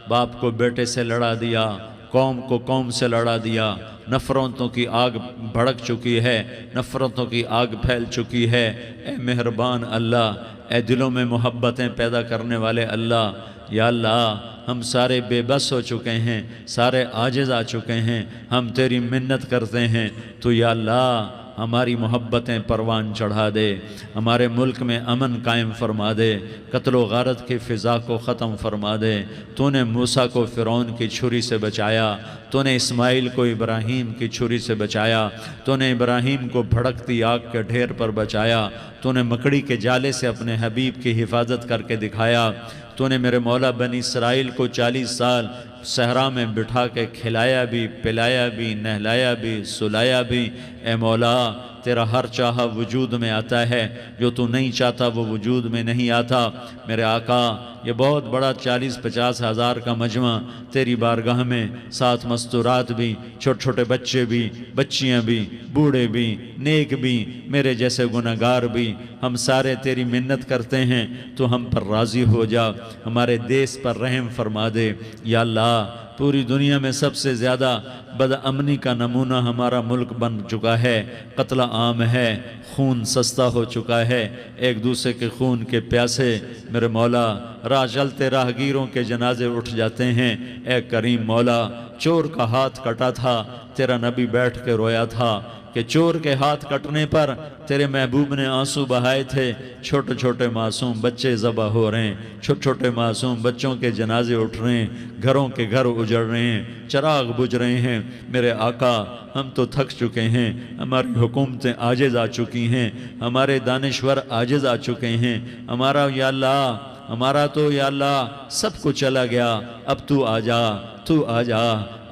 باپ کو بیٹے سے لڑا دیا، قوم کو قوم سے لڑا دیا، نفرتوں کی آگ بھڑک چکی ہے، نفرتوں کی آگ پھیل چکی ہے۔ اے مہربان اللہ، اے دلوں میں محبتیں پیدا کرنے والے اللہ، یا اللہ ہم سارے بے بس ہو چکے ہیں، سارے عاجز آ چکے ہیں، ہم تیری منت کرتے ہیں تو یا اللہ ہماری محبتیں پروان چڑھا دے، ہمارے ملک میں امن قائم فرما دے، قتل و غارت کی فضا کو ختم فرما دے۔ تو نے موسیٰ کو فرعون کی چھری سے بچایا، تو نے اسماعیل کو ابراہیم کی چھری سے بچایا، تو نے ابراہیم کو بھڑکتی آگ کے ڈھیر پر بچایا، تو نے مکڑی کے جالے سے اپنے حبیب کی حفاظت کر کے دکھایا، تو نے میرے مولا بنی اسرائیل کو 40 سال صحرا میں بٹھا کے کھلایا بھی، پلایا بھی، نہلایا بھی، سلایا بھی۔ اے مولا تیرا ہر چاہا وجود میں آتا ہے، جو تو نہیں چاہتا وہ وجود میں نہیں آتا۔ میرے آقا یہ بہت بڑا 40-50 ہزار کا مجمع تیری بارگاہ میں، 7 مستورات بھی، چھوٹے چھوٹے بچے بھی، بچیاں بھی، بوڑھے بھی، نیک بھی، میرے جیسے گناہگار بھی، ہم سارے تیری منت کرتے ہیں تو ہم پر راضی ہو جا، ہمارے دیس پر رحم فرما دے۔ یا اللہ پوری دنیا میں سب سے زیادہ بدامنی کا نمونہ ہمارا ملک بن چکا ہے، قتل عام ہے، خون سستا ہو چکا ہے، ایک دوسرے کے خون کے پیاسے میرے مولا راہ چلتے راہگیروں کے جنازے اٹھ جاتے ہیں۔ اے کریم مولا چور کا ہاتھ کٹا تھا، تیرا نبی بیٹھ کے رویا تھا کہ چور کے ہاتھ کٹنے پر تیرے محبوب نے آنسو بہائے تھے، چھوٹے چھوٹے معصوم بچے ذبح ہو رہے ہیں، چھوٹے چھوٹے معصوم بچوں کے جنازے اٹھ رہے ہیں، گھروں کے گھر اجڑ رہے ہیں، چراغ بجھ رہے ہیں۔ میرے آقا ہم تو تھک چکے ہیں، ہماری حکومتیں عاجز آ چکی ہیں، ہمارے دانشور عاجز آ چکے ہیں، ہمارا یا اللہ ہمارا تو یا اللہ سب کچھ چلا گیا، اب تو آ جا، تو آ جا،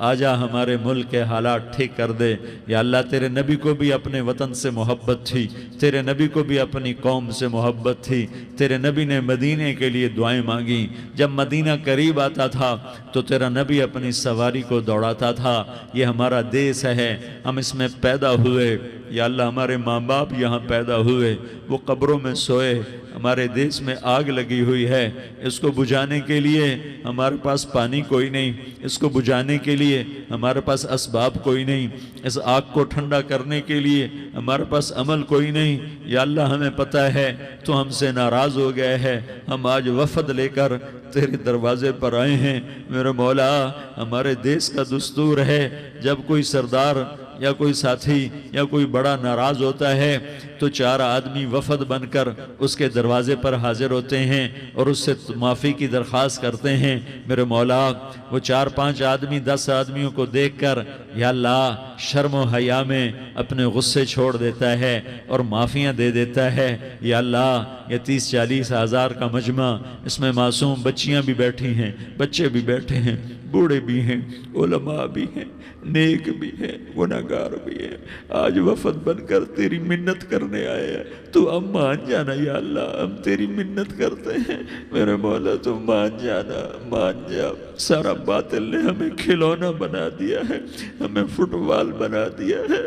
آجا ہمارے ملک کے حالات ٹھیک کر دے۔ یا اللہ تیرے نبی کو بھی اپنے وطن سے محبت تھی، تیرے نبی کو بھی اپنی قوم سے محبت تھی، تیرے نبی نے مدینے کے لیے دعائیں مانگی، جب مدینہ قریب آتا تھا تو تیرا نبی اپنی سواری کو دوڑاتا تھا۔ یہ ہمارا دیس ہے، ہم اس میں پیدا ہوئے، یا اللہ ہمارے ماں باپ یہاں پیدا ہوئے، وہ قبروں میں سوئے، ہمارے دیس میں آگ لگی ہوئی ہے، اس کو بجھانے کے لیے ہمارے پاس پانی کوئی نہیں، اس کو بجھانے کے لیے ہمارے پاس اسباب کوئی نہیں، اس آگ کو ٹھنڈا کرنے کے لیے ہمارے پاس عمل کوئی نہیں۔ یا اللہ ہمیں پتہ ہے تو ہم سے ناراض ہو گئے ہے، ہم آج وفد لے کر تیرے دروازے پر آئے ہیں۔ میرے مولا ہمارے دیس کا دستور ہے جب کوئی سردار یا کوئی ساتھی یا کوئی بڑا ناراض ہوتا ہے تو 4 آدمی وفد بن کر اس کے دروازے پر حاضر ہوتے ہیں اور اس سے معافی کی درخواست کرتے ہیں۔ میرے مولا وہ 4-5 آدمی 10 آدمیوں کو دیکھ کر یا اللہ شرم و حیا میں اپنے غصے چھوڑ دیتا ہے اور معافیاں دے دیتا ہے۔ یا اللہ یہ 30-40 ہزار کا مجمع، اس میں معصوم بچیاں بھی بیٹھی ہیں، بچے بھی بیٹھے ہیں، بوڑھے بھی ہیں، علماء بھی ہیں، نیک بھی ہیں، گناہگار بھی ہیں، آج وفد بن کر تیری منت کرنے آئے ہیں۔ تو اب مان جانا یا اللہ، ہم تیری منت کرتے ہیں میرے مولا، تو مان جانا، مان جا۔ سارا باطل نے ہمیں کھلونا بنا دیا ہے، ہمیں فٹ بال بنا دیا ہے،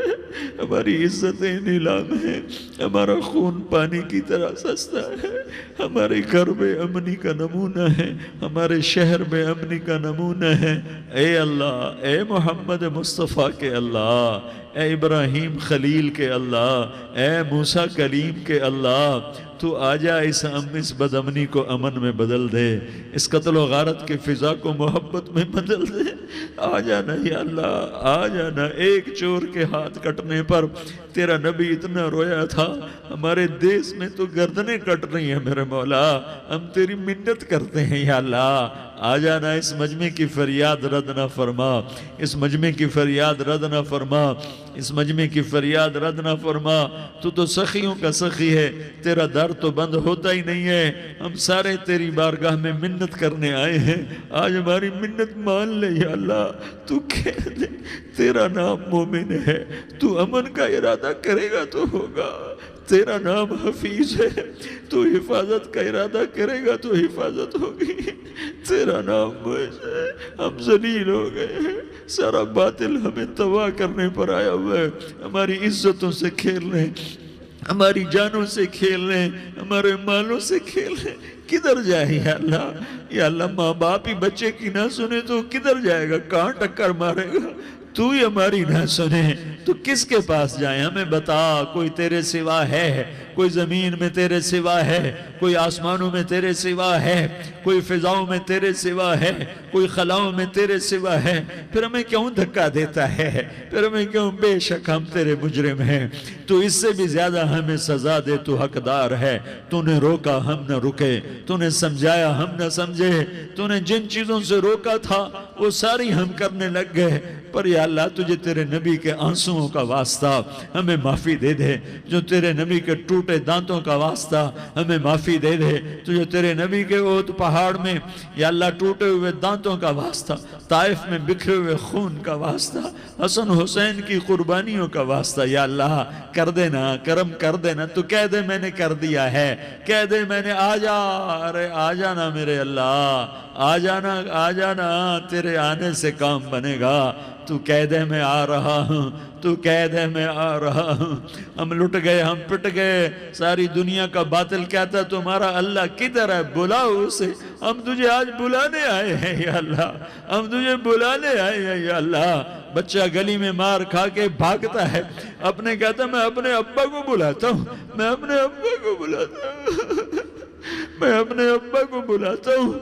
ہماری عزتیں نیلام ہیں، ہمارا خون پانی کی طرح سستا ہے، ہمارے گھر بے امنی کا نمونہ ہے، ہمارے شہر بے امنی کا نمونہ ہے۔ اے اللہ، اے محمد مصطفیٰ کے اللہ، اے ابراہیم خلیل کے اللہ، اے موسیٰ کلیم کے اللہ، تو آجا اس بد امنی کو امن میں بدل دے، اس قتل و غارت کی فضا کو محبت میں بدل دے۔ آ جانا یا اللہ، آ جانا۔ ایک چور کے ہاتھ کٹنے پر تیرا نبی اتنا رویا تھا، ہمارے دیس میں تو گردنیں کٹ رہی ہیں میرے مولا، ہم تیری منت کرتے ہیں یا اللہ، آ جانا۔ اس مجمع کی فریاد رد نہ فرما، اس مجمع کی فریاد رد نہ فرما، اس مجمع کی فریاد رد نہ فرما۔ تو سخیوں کا سخی ہے، تیرا در تو بند ہوتا ہی نہیں ہے، ہم سارے تیری بارگاہ میں منت کرنے آئے ہیں، آج ہماری منت مان لے یا اللہ۔ تو کہہ دے تیرا نام مومن ہے، تو امن کا ارادہ کرے گا تو ہوگا، تیرا نام حفیظ ہے، تو حفاظت کا ارادہ کرے گا تو حفاظت ہوگی، تیرا نام معز ہے۔ ہم ذلیل ہو گئے ہیں، سارا باطل ہمیں تباہ کرنے پر آیا ہوا ہے، ہماری عزتوں سے کھیل رہے ہیں، ہماری جانوں سے کھیل رہے ہیں، ہمارے مالوں سے کھیل رہے ہیں۔ کدھر جائے یا اللہ؟ یا اللہ، ماں باپ ہی بچے کی نہ سنے تو کدھر جائے گا؟ کہاں ٹکر مارے گا؟ تو ہی ہماری نہ سنے تو کس کے پاس جائیں؟ ہمیں بتا، کوئی تیرے سوا ہے؟ کوئی زمین میں تیرے سوا ہے؟ کوئی آسمانوں میں تیرے سوا ہے؟ کوئی فضاؤں میں تیرے سوا ہے؟ کوئی خلاؤں میں تیرے سوا ہے؟ پھر ہمیں کیوں دھکا دیتا ہے؟ پھر ہمیں کیوں؟ بے شک ہم تیرے مجرم ہیں، تو اس سے بھی زیادہ ہمیں سزا دے، تو حقدار ہے۔ تو نے روکا ہم نہ رکے، تو نے سمجھایا ہم نہ سمجھے، تو نے جن چیزوں سے روکا تھا وہ ساری ہم کرنے لگ گئے، پر یا اللہ تجھے تیرے نبی کے آنسوؤں کا واسطہ ہمیں معافی دے دے، جو تیرے نبی کے ٹوٹے دانتوں کا واسطہ ہمیں معافی دے دے، تجھے تیرے نبی کے احد پہاڑ میں یا اللہ ٹوٹے ہوئے دانتوں کا واسطہ، طائف میں بکھرے ہوئے خون کا واسطہ، حسن حسین کی قربانیوں کا واسطہ، یا اللہ کر دینا، کرم کر دینا۔ تو کہہ دے میں نے کر دیا ہے، کہہ دے میں نے، آ جا، ارے آ جانا میرے اللہ، آ جانا، آ جانا، تیرے آنے سے کام بنے گا۔ تو کہہ دے میں آ رہا ہوں، تو کہہ دے میں آ رہا ہوں۔ ہم لٹ گئے، ہم پٹ گئے، ساری دنیا کا باطل کہتا تمہارا اللہ کدھر ہے؟ بلاؤ اسے، ہم تجھے آج بلانے آئے ہیں یا اللہ، ہم تجھے بلانے آئے ہیں یا اللہ۔ بچہ گلی میں مار کھا کے بھاگتا ہے، اپنے کہتا میں اپنے ابا کو بلاتا ہوں، میں اپنے ابا کو بلاتا ہوں، میں اپنے ابا کو بلاتا ہوں۔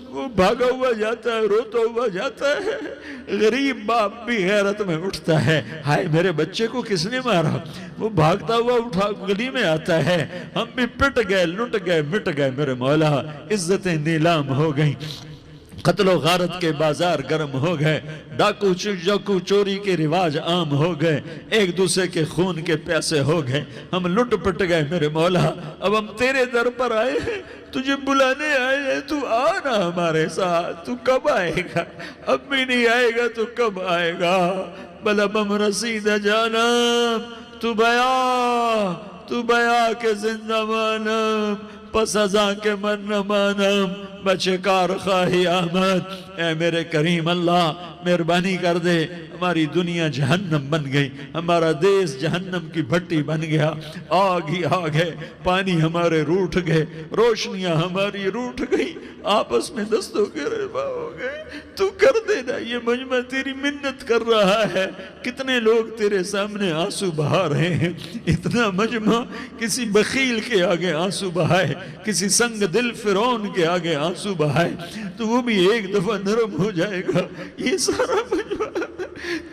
وہ بھاگا ہوا جاتا ہے، روتا ہوا جاتا ہے۔ غریب باپ بھی غیرت میں اٹھتا ہے، ہائے میرے بچے کو کس نے مارا؟ وہ بھاگتا ہوا اٹھا گلی میں آتا ہے۔ ہم بھی پٹ گئے، لٹ گئے، مٹ گئے میرے مولا، عزتیں نیلام ہو گئیں، قتل و غارت کے بازار گرم ہو گئے، ڈاکو چوری کے رواج عام ہو گئے، ایک دوسرے کے خون کے پیاسے ہو گئے، ہم لٹ پٹ گئے میرے مولا۔ اب ہم تیرے در پر آئے ہیں، تجھے بلانے آئے ہیں، تو آنا ہمارے ساتھ۔ تو کب آئے گا؟ اب بھی نہیں آئے گا تو کب آئے گا؟ بلا بم رسید جانم، تو بیا کے زندہ مانم، پس ازاں کے من نہ مانم، بچے کار خواہی آمد۔ اے میرے کریم اللہ، مہربانی کر دے، ہماری دنیا جہنم بن گئی، ہمارا دیس جہنم کی بھٹی بن گیا، آگ ہی آگ ہے، پانی ہمارے روٹھ گئے، روشنیاں ہماری روٹھ گئی، آپس میں دستوں کے ربا ہو گئے۔ تو کر دینا، یہ مجمع تیری منت کر رہا ہے، کتنے لوگ تیرے سامنے آنسو بہا رہے ہیں۔ اتنا مجمع کسی بخیل کے آگے آنسو بہائے، کسی سنگ دل فرعون کے آگے آنسو بہائے تو وہ بھی ایک دفعہ نرم ہو جائے گا۔ یہ سارا مجمع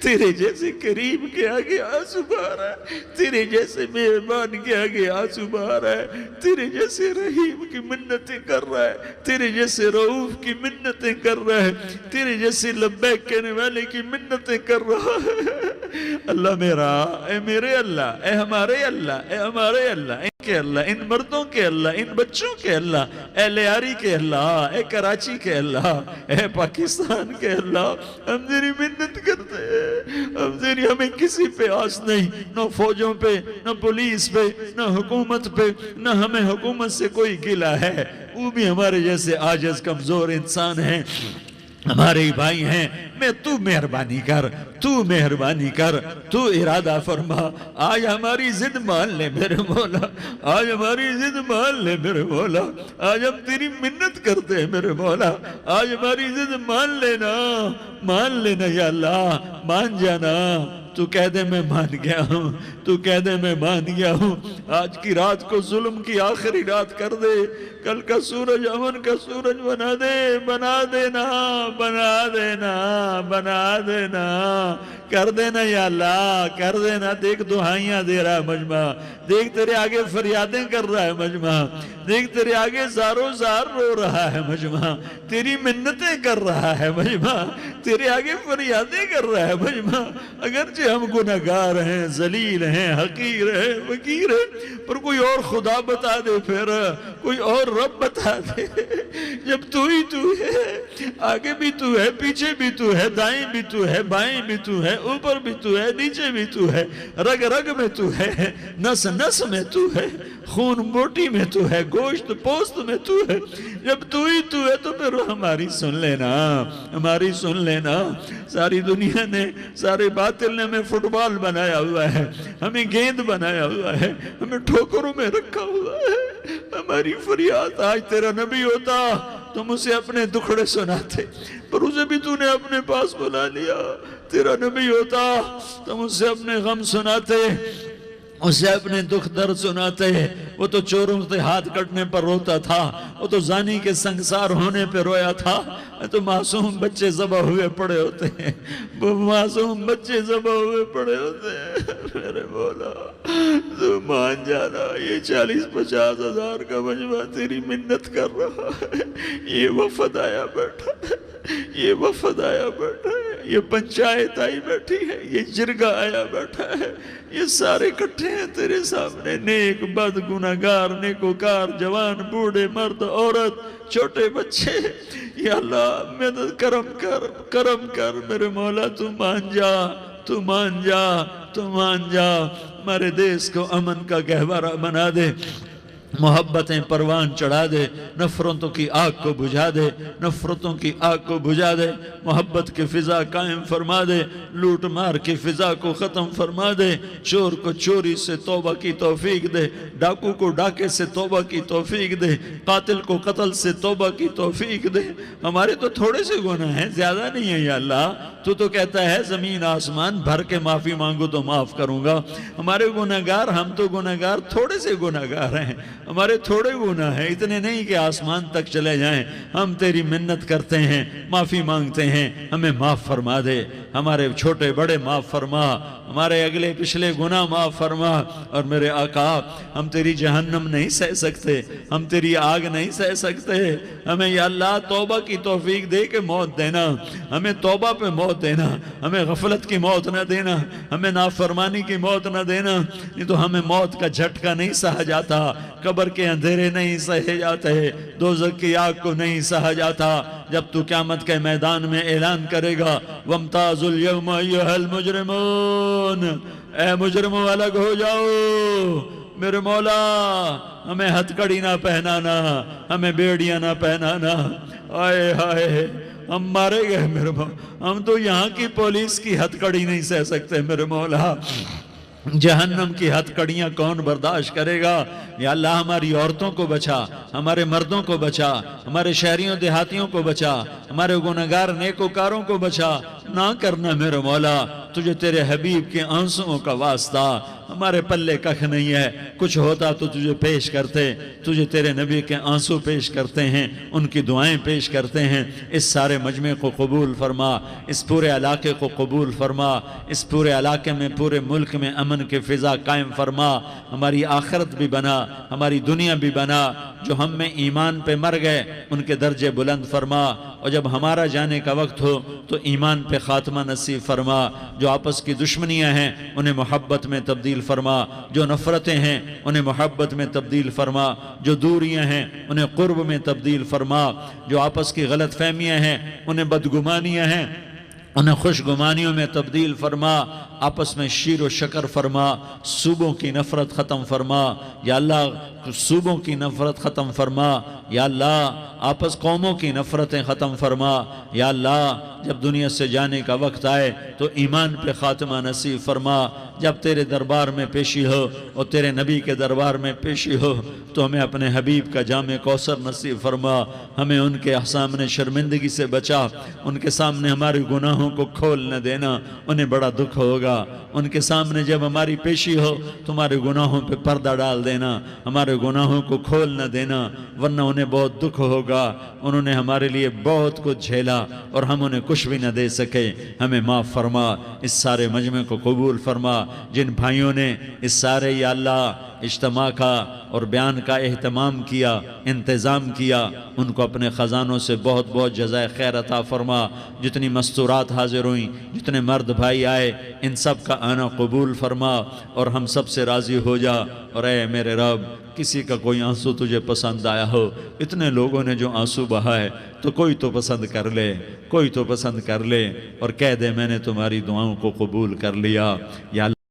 تیرے جیسے کریم کے آگے آنسو بہا رہا ہے، تیرے جیسے مہربان کے آگے آنسو بہا رہا ہے، تیرے جیسے رحیم کی منتیں کر رہا ہے، تیرے جیسے رؤوف کی منتیں کر رہا ہے، تیرے جیسے لبیک کہنے والے کی منتیں کر رہا ہے۔ اللہ میرا، اے میرے اللہ، اے ہمارے اللہ، اے ہمارے اللہ۔ کے اللہ، ان مردوں کے اللہ، ان بچوں کے اللہ، اے لیاری کے اللہ، اے کراچی کے اللہ، اے پاکستان کے اللہ، ہم تیری منت کرتے ہیں، ہمیں کسی پہ آس نہیں، نہ فوجوں پہ، نہ پولیس پہ، نہ حکومت پہ، نہ ہمیں حکومت سے کوئی گلہ ہے، وہ بھی ہمارے جیسے عاجز کمزور انسان ہیں، ہمارے ہی بھائی ہیں، میں تو مہربانی کر، تو مہربانی کر، تو ارادہ فرما، آج ہماری ضد مان لے میرے مولا، آج ہماری ضد مان لے میرے مولا، آج ہم تیری منت کرتے ہیں میرے مولا، آج ہماری ضد مان لینا یا اللہ، مان جانا، تو کہہ دے میں مان گیا ہوں، تو کہہ دے میں مان گیا ہوں، آج کی رات کو ظلم کی آخری رات کر دے، کل کا سورج امن کا سورج بنا دے، بنا دینا، بنا دینا، بنا دینا، کر دینا یا اللہ، کر دینا۔ دیکھ دعائیاں دے رہا ہے مجمع، دیکھ تیرے آگے فریادیں کر رہا ہے مجمع، دیکھ تیرے آگے زارو زار رو رہا ہے مجمع، تیری منتیں کر رہا ہے مجمع، تیرے آگے فریادیں کر رہا ہے مجمع، اگرچہ ہم گناہگار ہیں، ذلیل ہیں، حقیر ہیں، فقیر ہیں، پر کوئی اور خدا بتا دے، پھر کوئی اور رب بتا دے، جب تو ہی تو ہے، آگے بھی تو ہے، پیچھے بھی تو ہے، دائیں بھی تو ہے، بائیں بھی تو ہے، اوپر بھی تو ہے، نیچے بھی تو ہے، رگ رگ میں تو ہے، نس نس میں تو ہے، خون بوٹی میں تو ہے، گوشت پوست میں تو ہے، جب تو ہی تو ہے تو پھر ہماری سن لینا، ہماری سن لینا۔ ساری دنیا نے، سارے باطل نے ہمیں فٹ بال بنایا ہوا ہے، ہمیں گیند بنایا ہوا ہے، ہمیں ٹھوکروں میں رکھا ہوا ہے، ہماری فریاد آج تیرا نبی ہوتا تم اسے اپنے دکھڑے سناتے، پر اسے بھی تو نے اپنے پاس بلا لیا، تیرا نبی ہوتا تم اسے اپنے غم سناتے، اسے اپنے دکھ درد سناتے، وہ تو چوروں سے ہاتھ کٹنے پر روتا تھا، وہ تو زانی کے سنگسار ہونے پہ رویا تھا، تو معصوم بچے ذبح ہوئے پڑے ہوتے ہیں، وہ معصوم بچے ذبح ہوئے پڑے ہوتے ہیں، میرے مولا تو مان جانا، یہ 40-50 ہزار کا مجمع تیری منت کر رہا ہے، یہ وفد آیا بیٹھا ہے، یہ وفد آیا بیٹھا ہے، یہ پنچایت آئی بیٹھی ہے، یہ جرگہ آیا بیٹھا ہے، یہ سارے کٹھے ہیں تیرے سامنے، نیک بد گناہگار نیکوکار، جوان بوڑھے مرد عورت چھوٹے بچے، یا اللہ مدد کرم کر میرے مولا، تو مان جا، تو مان جا، تو مان جا، ہمارے دیس کو امن کا گہوارہ بنا دے، محبتیں پروان چڑھا دے، نفرتوں کی آگ کو بجھا دے، نفرتوں کی آگ کو بجھا دے، محبت کی فضا قائم فرما دے، لوٹ مار کی فضا کو ختم فرما دے، چور کو چوری سے توبہ کی توفیق دے، ڈاکو کو ڈاکے سے توبہ کی توفیق دے، قاتل کو قتل سے توبہ کی توفیق دے۔ ہمارے تو تھوڑے سے گناہ ہیں، زیادہ نہیں ہے یا اللہ، تو کہتا ہے زمین آسمان بھر کے معافی مانگو تو معاف کروں گا۔ ہمارے گناہگار، ہم تو گناہگار تھوڑے سے گناہگار ہیں، ہمارے تھوڑے گناہ ہیں، اتنے نہیں کہ آسمان تک چلے جائیں، ہم تیری منت کرتے ہیں، معافی مانگتے ہیں، ہمیں معاف فرما دے، ہمارے چھوٹے بڑے معاف فرما، ہمارے اگلے پچھلے گناہ معاف فرما، اور میرے آقا ہم تیری جہنم نہیں سہ سکتے، ہم تیری آگ نہیں سہ سکتے، ہمیں یا اللہ توبہ کی توفیق دے کے موت دینا، ہمیں توبہ پہ موت دینا، ہمیں غفلت کی موت نہ دینا، ہمیں نافرمانی کی موت نہ دینا، نہیں تو ہمیں موت کا جھٹکا نہیں سہا جاتا، قبر کے اندھیرے نہیں سہے جاتے، دوزخ کی آگ کو نہیں سہا جاتا، جب تو قیامت کے میدان میں اعلان کرے گا وَامْتَازُوا الْيَوْمَ أَيُّهَا الْمُجْرِمُونَ، اے مجرموں الگ ہو جاؤ، میرے مولا ہمیں ہتھ کڑی نہ پہنانا، ہمیں بیڑیاں نہ پہنانا، آئے ہائے ہم مارے گئے میرے مولا، ہم تو یہاں کی پولیس کی ہتھ کڑی نہیں سہ سکتے میرے مولا، جہنم کی ہتھ کڑیاں کون برداشت کرے گا؟ یا اللہ ہماری عورتوں کو بچا، ہمارے مردوں کو بچا، ہمارے شہریوں دیہاتیوں کو بچا، ہمارے گناہگار نیکوکاروں کو بچا، نہ کرنا میرے مولا، تجھے تیرے حبیب کے آنسوؤں کا واسطہ، ہمارے پلے ککھ نہیں ہے، کچھ ہوتا تو تجھے پیش کرتے، تجھے تیرے نبی کے آنسو پیش کرتے ہیں، ان کی دعائیں پیش کرتے ہیں، اس سارے مجمع کو قبول فرما، اس پورے علاقے کو قبول فرما، اس پورے علاقے میں پورے ملک میں امن کی فضا قائم فرما، ہماری آخرت بھی بنا، ہماری دنیا بھی بنا، جو ہم میں ایمان پہ مر گئے ان کے درجے بلند فرما، اور جب ہمارا جانے کا وقت ہو تو ایمان پہ خاتمہ نصیب فرما، جو آپس کی دشمنیاں ہیں انہیں محبت میں تبدیل فرما، جو نفرتیں ہیں انہیں محبت میں تبدیل فرما، جو دوریاں ہیں انہیں قرب میں تبدیل فرما، جو آپس کی غلط فہمیاں ہیں انہیں بدگمانیاں ہیں انہیں خوش گمانیوں میں تبدیل فرما، آپس میں شیر و شکر فرما، صوبوں کی نفرت ختم فرما یا اللہ، صوبوں کی نفرت ختم فرما یا اللہ، آپس قوموں کی نفرتیں ختم فرما یا اللہ، جب دنیا سے جانے کا وقت آئے تو ایمان پہ خاتمہ نصیب فرما، جب تیرے دربار میں پیشی ہو اور تیرے نبی کے دربار میں پیشی ہو تو ہمیں اپنے حبیب کا جام کوثر نصیب فرما، ہمیں ان کے سامنے شرمندگی سے بچا، ان کے سامنے ہمارے گناہوں کو کھول نہ دینا، انہیں بڑا دکھ ہوگا، ان کے سامنے جب ہماری پیشی ہو تمہارے گناہوں پہ پردہ ڈال دینا، ہمارے گناہوں کو کھول نہ دینا، ورنہ انہیں بہت دکھ ہوگا، انہوں نے ہمارے لیے بہت کچھ جھیلا اور ہم انہیں کچھ بھی نہ دے سکے، ہمیں معاف فرما، اس سارے مجمع کو قبول فرما، جن بھائیوں نے اس سارے یا اللہ اجتماع کا اور بیان کا اہتمام کیا، انتظام کیا، ان کو اپنے خزانوں سے بہت بہت جزائے خیر عطا فرما، جتنی مستورات حاضر ہوئیں، جتنے مرد بھائی آئے، ان سب کا آنا قبول فرما اور ہم سب سے راضی ہو جا، اور اے میرے رب، کسی کا کوئی آنسو تجھے پسند آیا ہو، اتنے لوگوں نے جو آنسو بہائے تو کوئی تو پسند کر لے، کوئی تو پسند کر لے اور کہہ دے میں نے تمہاری دعاؤں کو قبول کر لیا یا اللہ۔